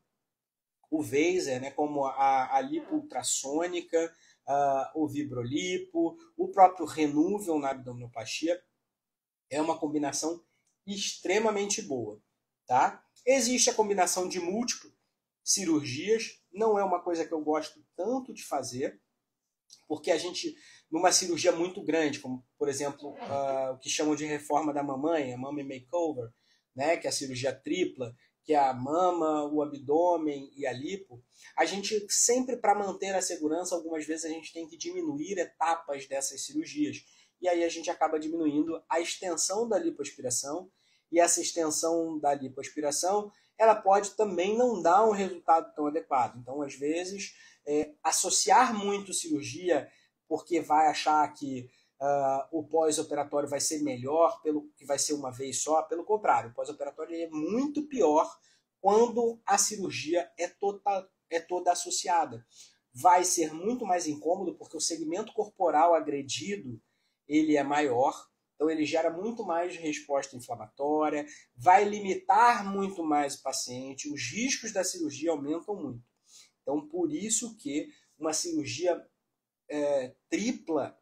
o Vaser, né, como a lipo ultrassônica, o Vibrolipo, o próprio Renuvium na abdominoplastia, é uma combinação extremamente boa. Tá? Existe a combinação de múltiplas cirurgias, não é uma coisa que eu gosto tanto de fazer, porque a gente, numa cirurgia muito grande, como por exemplo o que chamam de reforma da mamãe, a Mummy Makeover, né, que é a cirurgia tripla, que é a mama, o abdômen e a lipo, a gente sempre, para manter a segurança, algumas vezes a gente tem que diminuir etapas dessas cirurgias. E aí a gente acaba diminuindo a extensão da lipoaspiração, e essa extensão da lipoaspiração, ela pode também não dar um resultado tão adequado. Então, às vezes, associar muito cirurgia porque vai achar que o pós-operatório vai ser melhor, pelo que vai ser uma vez só. Pelo contrário, o pós-operatório é muito pior quando a cirurgia é toda associada. Vai ser muito mais incômodo porque o segmento corporal agredido ele é maior, então ele gera muito mais resposta inflamatória, vai limitar muito mais o paciente, os riscos da cirurgia aumentam muito. Então, por isso que uma cirurgia tripla,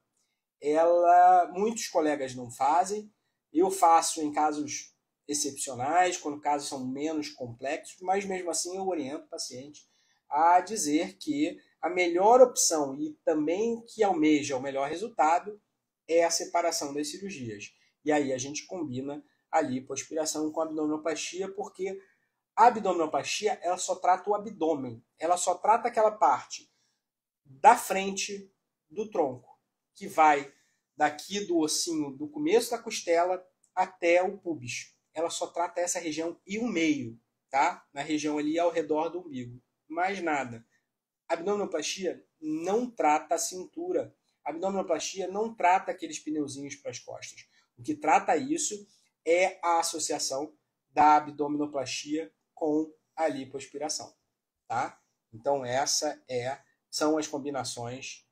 muitos colegas não fazem. Eu faço em casos excepcionais, quando casos são menos complexos, mas mesmo assim eu oriento o paciente a dizer que a melhor opção e também que almeja o melhor resultado é a separação das cirurgias. E aí a gente combina a lipoaspiração com a abdominoplastia, porque a abdominoplastia ela só trata o abdômen, ela só trata aquela parte da frente do tronco, que vai daqui do ossinho, do começo da costela até o pubis. Ela só trata essa região e o meio, tá? Na região ali ao redor do umbigo. Mais nada. A abdominoplastia não trata a cintura. A abdominoplastia não trata aqueles pneuzinhos para as costas. O que trata isso é a associação da abdominoplastia com a lipoaspiração, tá? Então são as combinações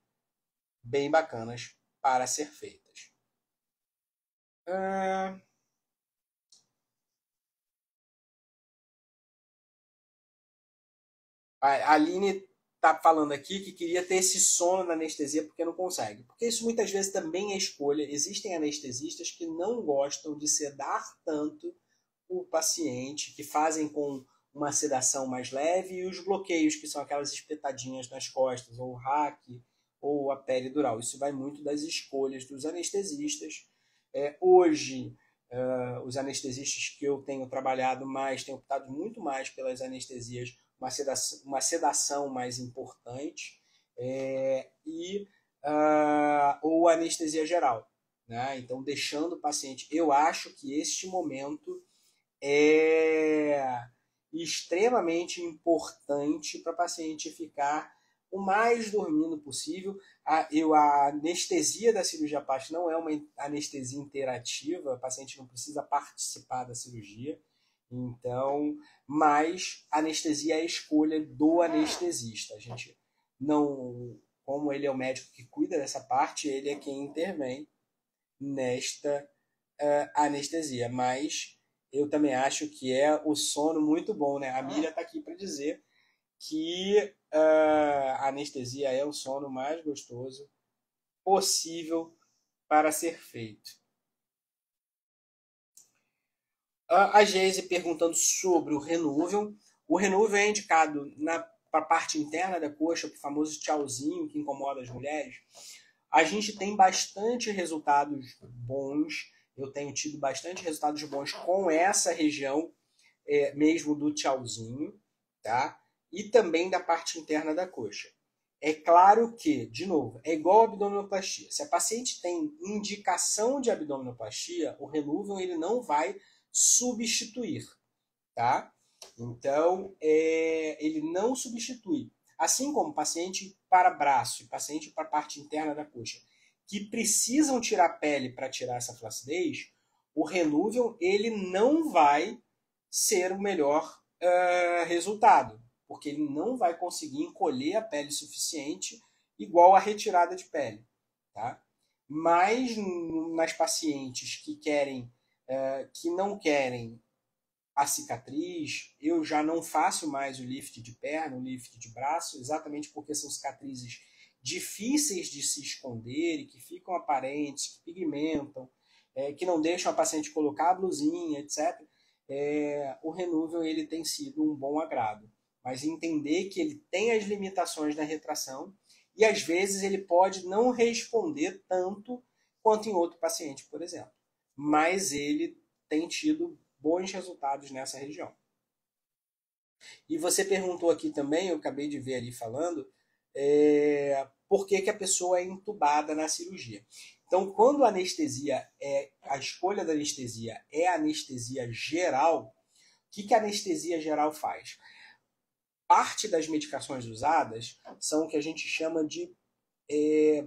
bem bacanas para ser feitas. A Aline está falando aqui que queria ter esse sono na anestesia porque não consegue. Porque isso muitas vezes também é escolha. Existem anestesistas que não gostam de sedar tanto o paciente, que fazem com uma sedação mais leve, e os bloqueios, que são aquelas espetadinhas nas costas, ou o hack, ou a peridural. Isso vai muito das escolhas dos anestesistas. Hoje, os anestesistas que eu tenho trabalhado mais têm optado muito mais pelas anestesias, uma sedação mais importante, ou anestesia geral, né? Então, deixando o paciente... Eu acho que este momento é extremamente importante para o paciente ficar o mais dormindo possível. A anestesia da cirurgia plástica não é uma anestesia interativa, o paciente não precisa participar da cirurgia. Então, mas a anestesia é a escolha do anestesista. A gente não, como ele é o médico que cuida dessa parte, ele é quem intervém nesta anestesia. Mas eu também acho que é o sono muito bom, né? A Miriam está aqui para dizer que a anestesia é o sono mais gostoso possível para ser feito. A Geise perguntando sobre o Renuvium. O Renuvium é indicado para a parte interna da coxa, para o famoso tchauzinho que incomoda as mulheres. A gente tem bastante resultados bons. Eu tenho tido bastante resultados bons com essa região mesmo do tchauzinho, tá? E também da parte interna da coxa. É claro que, de novo, é igual a abdominoplastia. Se a paciente tem indicação de abdominoplastia, o Renuvium ele não vai substituir, tá? Então, ele não substitui. Assim como paciente para braço e paciente para parte interna da coxa, que precisam tirar pele para tirar essa flacidez, o Renuvium ele não vai ser o melhor resultado, porque ele não vai conseguir encolher a pele suficiente igual a retirada de pele, tá? Mas nas pacientes que não querem a cicatriz, eu já não faço mais o lift de perna, o lift de braço, exatamente porque são cicatrizes difíceis de se esconder e que ficam aparentes, que pigmentam, que não deixam a paciente colocar a blusinha, etc. O Renuvium ele tem sido um bom agrado, mas entender que ele tem as limitações da retração e às vezes ele pode não responder tanto quanto em outro paciente, por exemplo. Mas ele tem tido bons resultados nessa região. E você perguntou aqui também, eu acabei de ver ali falando, por que a pessoa é entubada na cirurgia. Então, quando a anestesia a escolha da anestesia é a anestesia geral, o que a anestesia geral faz? Parte das medicações usadas são o que a gente chama de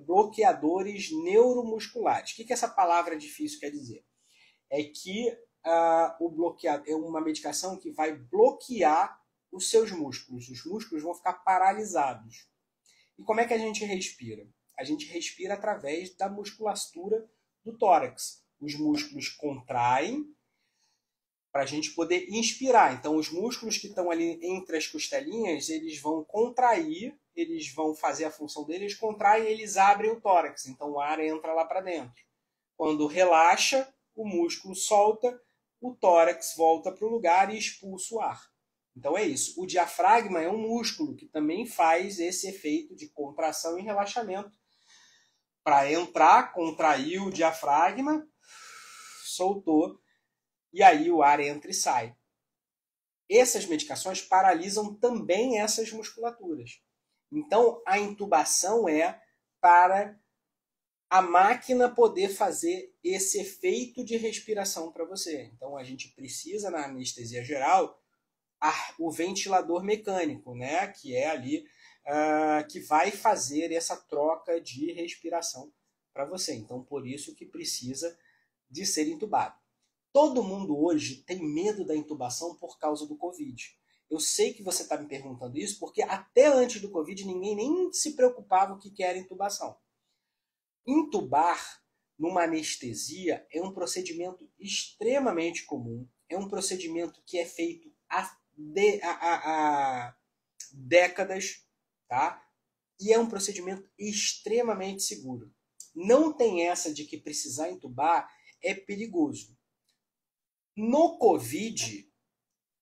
bloqueadores neuromusculares. O que essa palavra difícil quer dizer? É que o bloqueado é uma medicação que vai bloquear os seus músculos. Os músculos vão ficar paralisados. E como é que a gente respira? A gente respira através da musculatura do tórax. Os músculos contraem para a gente poder inspirar. Então, os músculos que estão ali entre as costelinhas, eles vão contrair, eles vão fazer a função deles, eles contraem e eles abrem o tórax. Então, o ar entra lá para dentro. Quando relaxa, o músculo solta, o tórax volta para o lugar e expulsa o ar. Então é isso. O diafragma é um músculo que também faz esse efeito de contração e relaxamento. Para entrar, contraiu o diafragma, soltou, e aí o ar entra e sai. Essas medicações paralisam também essas musculaturas. Então a intubação é para a máquina poder fazer esse efeito de respiração para você. Então a gente precisa na anestesia geral o ventilador mecânico, né, que é ali que vai fazer essa troca de respiração para você. Então por isso que precisa de ser intubado. Todo mundo hoje tem medo da intubação por causa do Covid. Eu sei que você está me perguntando isso porque até antes do Covid ninguém nem se preocupava o que era intubação. Intubar numa anestesia é um procedimento extremamente comum, é um procedimento que é feito há décadas, tá? E é um procedimento extremamente seguro. Não tem essa de que precisar intubar é perigoso. No Covid,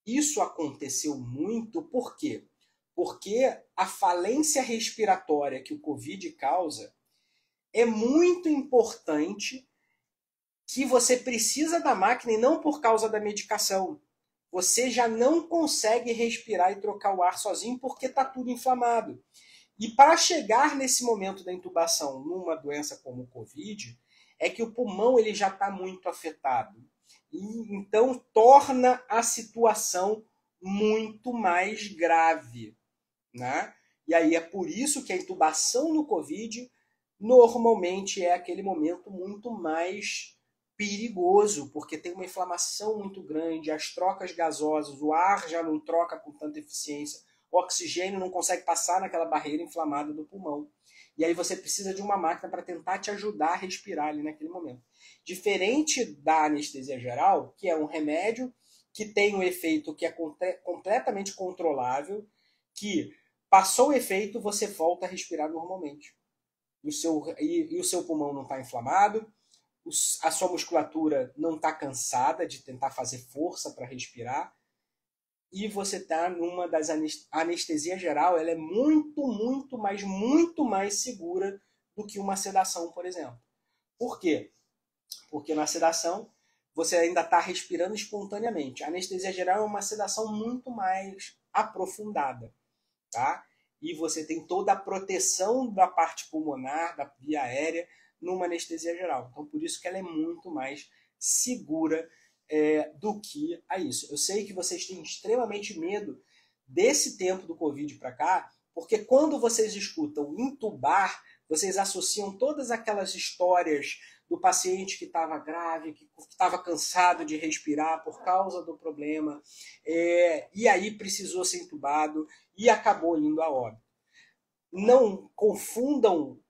isso aconteceu muito, por quê? Porque a falência respiratória que o Covid causa é muito importante, que você precisa da máquina e não por causa da medicação. Você já não consegue respirar e trocar o ar sozinho porque está tudo inflamado. E para chegar nesse momento da intubação numa doença como o Covid, é que o pulmão ele já está muito afetado. E então torna a situação muito mais grave, né? E aí é por isso que a intubação no Covid normalmente é aquele momento muito mais perigoso, porque tem uma inflamação muito grande, as trocas gasosas, o ar já não troca com tanta eficiência, o oxigênio não consegue passar naquela barreira inflamada do pulmão. E aí você precisa de uma máquina para tentar te ajudar a respirar ali naquele momento. Diferente da anestesia geral, que é um remédio que tem um efeito que é completamente controlável, que passou o efeito, você volta a respirar normalmente. E o seu pulmão não está inflamado, a sua musculatura não está cansada de tentar fazer força para respirar, e você está numa das anestesia geral, ela é muito mais segura do que uma sedação, por exemplo. Por quê? Porque na sedação você ainda está respirando espontaneamente. A anestesia geral é uma sedação muito mais aprofundada, tá? E você tem toda a proteção da parte pulmonar, da via aérea, numa anestesia geral. Então, por isso que ela é muito mais segura do que a isso. Eu sei que vocês têm extremamente medo desse tempo do Covid para cá, porque quando vocês escutam intubar, vocês associam todas aquelas histórias do paciente que estava grave, que estava cansado de respirar por causa do problema, e aí precisou ser intubado e acabou indo a óbito. Não confundam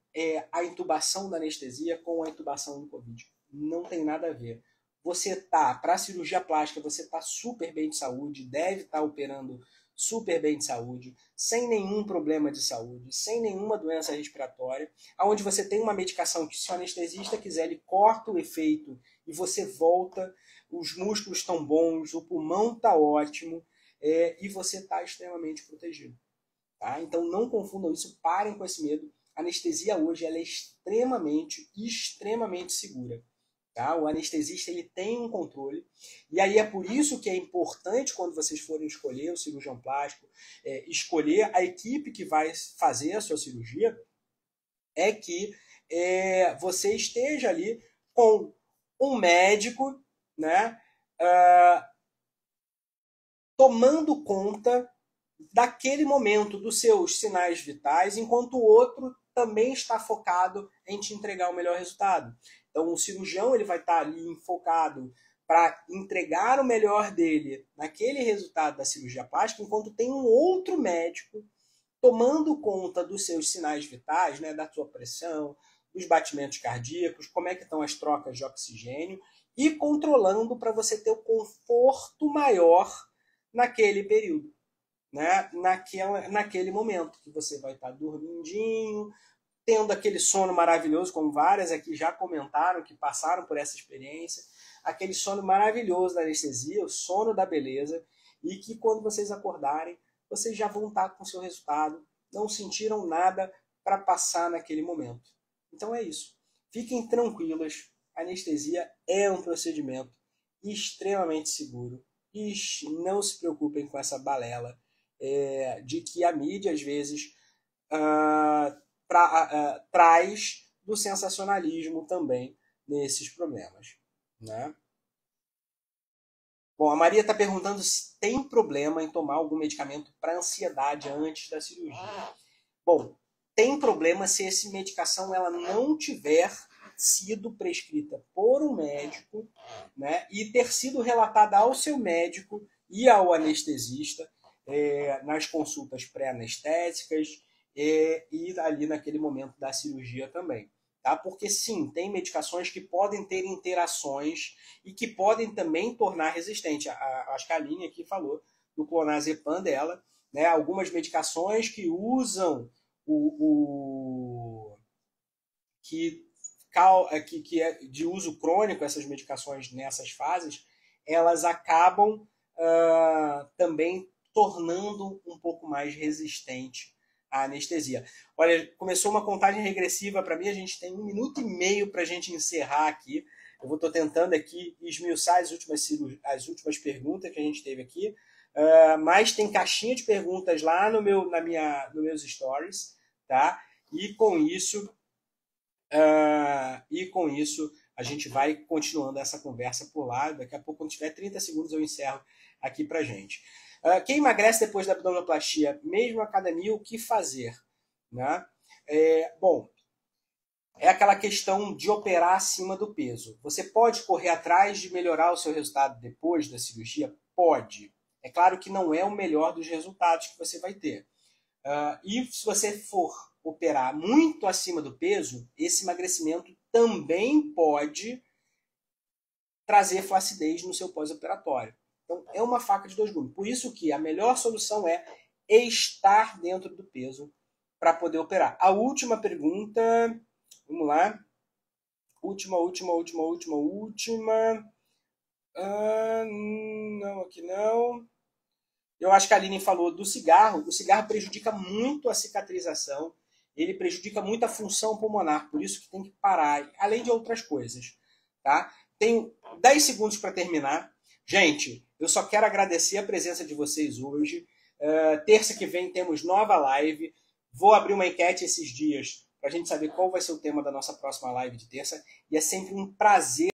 a intubação da anestesia com a intubação do Covid. Não tem nada a ver. Você tá, para cirurgia plástica, você tá super bem de saúde, deve estar operando super bem de saúde, sem nenhum problema de saúde, sem nenhuma doença respiratória, onde você tem uma medicação que, se o anestesista quiser, ele corta o efeito e você volta, os músculos estão bons, o pulmão está ótimo, e você está extremamente protegido. Tá? Então não confundam isso, parem com esse medo. A anestesia hoje ela é extremamente segura. Tá? O anestesista ele tem um controle, e aí é por isso que é importante, quando vocês forem escolher o cirurgião plástico, escolher a equipe que vai fazer a sua cirurgia, é que você esteja ali com um médico, né, tomando conta daquele momento dos seus sinais vitais, enquanto o outro também está focado em te entregar o melhor resultado. Então, o cirurgião ele vai estar ali focado para entregar o melhor dele naquele resultado da cirurgia plástica, enquanto tem um outro médico tomando conta dos seus sinais vitais, né, da sua pressão, dos batimentos cardíacos, como é que estão as trocas de oxigênio, e controlando para você ter o conforto maior naquele período. Né? Naquele momento que você vai estar dormindinho, tendo aquele sono maravilhoso, como várias aqui já comentaram que passaram por essa experiência, aquele sono maravilhoso da anestesia, o sono da beleza, e que quando vocês acordarem, vocês já vão estar com o seu resultado, não sentiram nada para passar naquele momento. Então é isso. Fiquem tranquilas, a anestesia é um procedimento extremamente seguro, e não se preocupem com essa balela de que a mídia, às vezes, traz do sensacionalismo também nesses problemas. Né? Bom, a Maria está perguntando se tem problema em tomar algum medicamento para ansiedade antes da cirurgia. Bom, tem problema se essa medicação ela não tiver sido prescrita por um médico, né, e ter sido relatada ao seu médico e ao anestesista nas consultas pré-anestésicas e ali naquele momento da cirurgia também. Tá? Porque sim, tem medicações que podem ter interações e que podem também tornar resistente. Acho que a Aline aqui falou do clonazepam dela, né? Algumas medicações que usam que é de uso crônico, essas medicações nessas fases, elas acabam também tornando um pouco mais resistente a anestesia. Olha, começou uma contagem regressiva para mim, a gente tem 1 minuto e meio para a gente encerrar aqui. Eu estou tentando aqui esmiuçar as últimas perguntas que a gente teve aqui, mas tem caixinha de perguntas lá nos meus stories, tá? E com isso a gente vai continuando essa conversa por lá. Daqui a pouco, quando tiver 30 segundos, eu encerro aqui para a gente. Quem emagrece depois da abdominoplastia, mesmo academia, o que fazer? Né? Bom, é aquela questão de operar acima do peso. Você pode correr atrás de melhorar o seu resultado depois da cirurgia? Pode. É claro que não é o melhor dos resultados que você vai ter. E se você for operar muito acima do peso, esse emagrecimento também pode trazer flacidez no seu pós-operatório. Então, é uma faca de dois gumes. Por isso que a melhor solução é estar dentro do peso para poder operar. A última pergunta, vamos lá. Última. Não, aqui não. Eu acho que a Aline falou do cigarro. O cigarro prejudica muito a cicatrização. Ele prejudica muito a função pulmonar. Por isso que tem que parar. Além de outras coisas. Tá? Tenho 10 segundos para terminar. Gente, eu só quero agradecer a presença de vocês hoje. Terça que vem temos nova live. Vou abrir uma enquete esses dias para a gente saber qual vai ser o tema da nossa próxima live de terça. E é sempre um prazer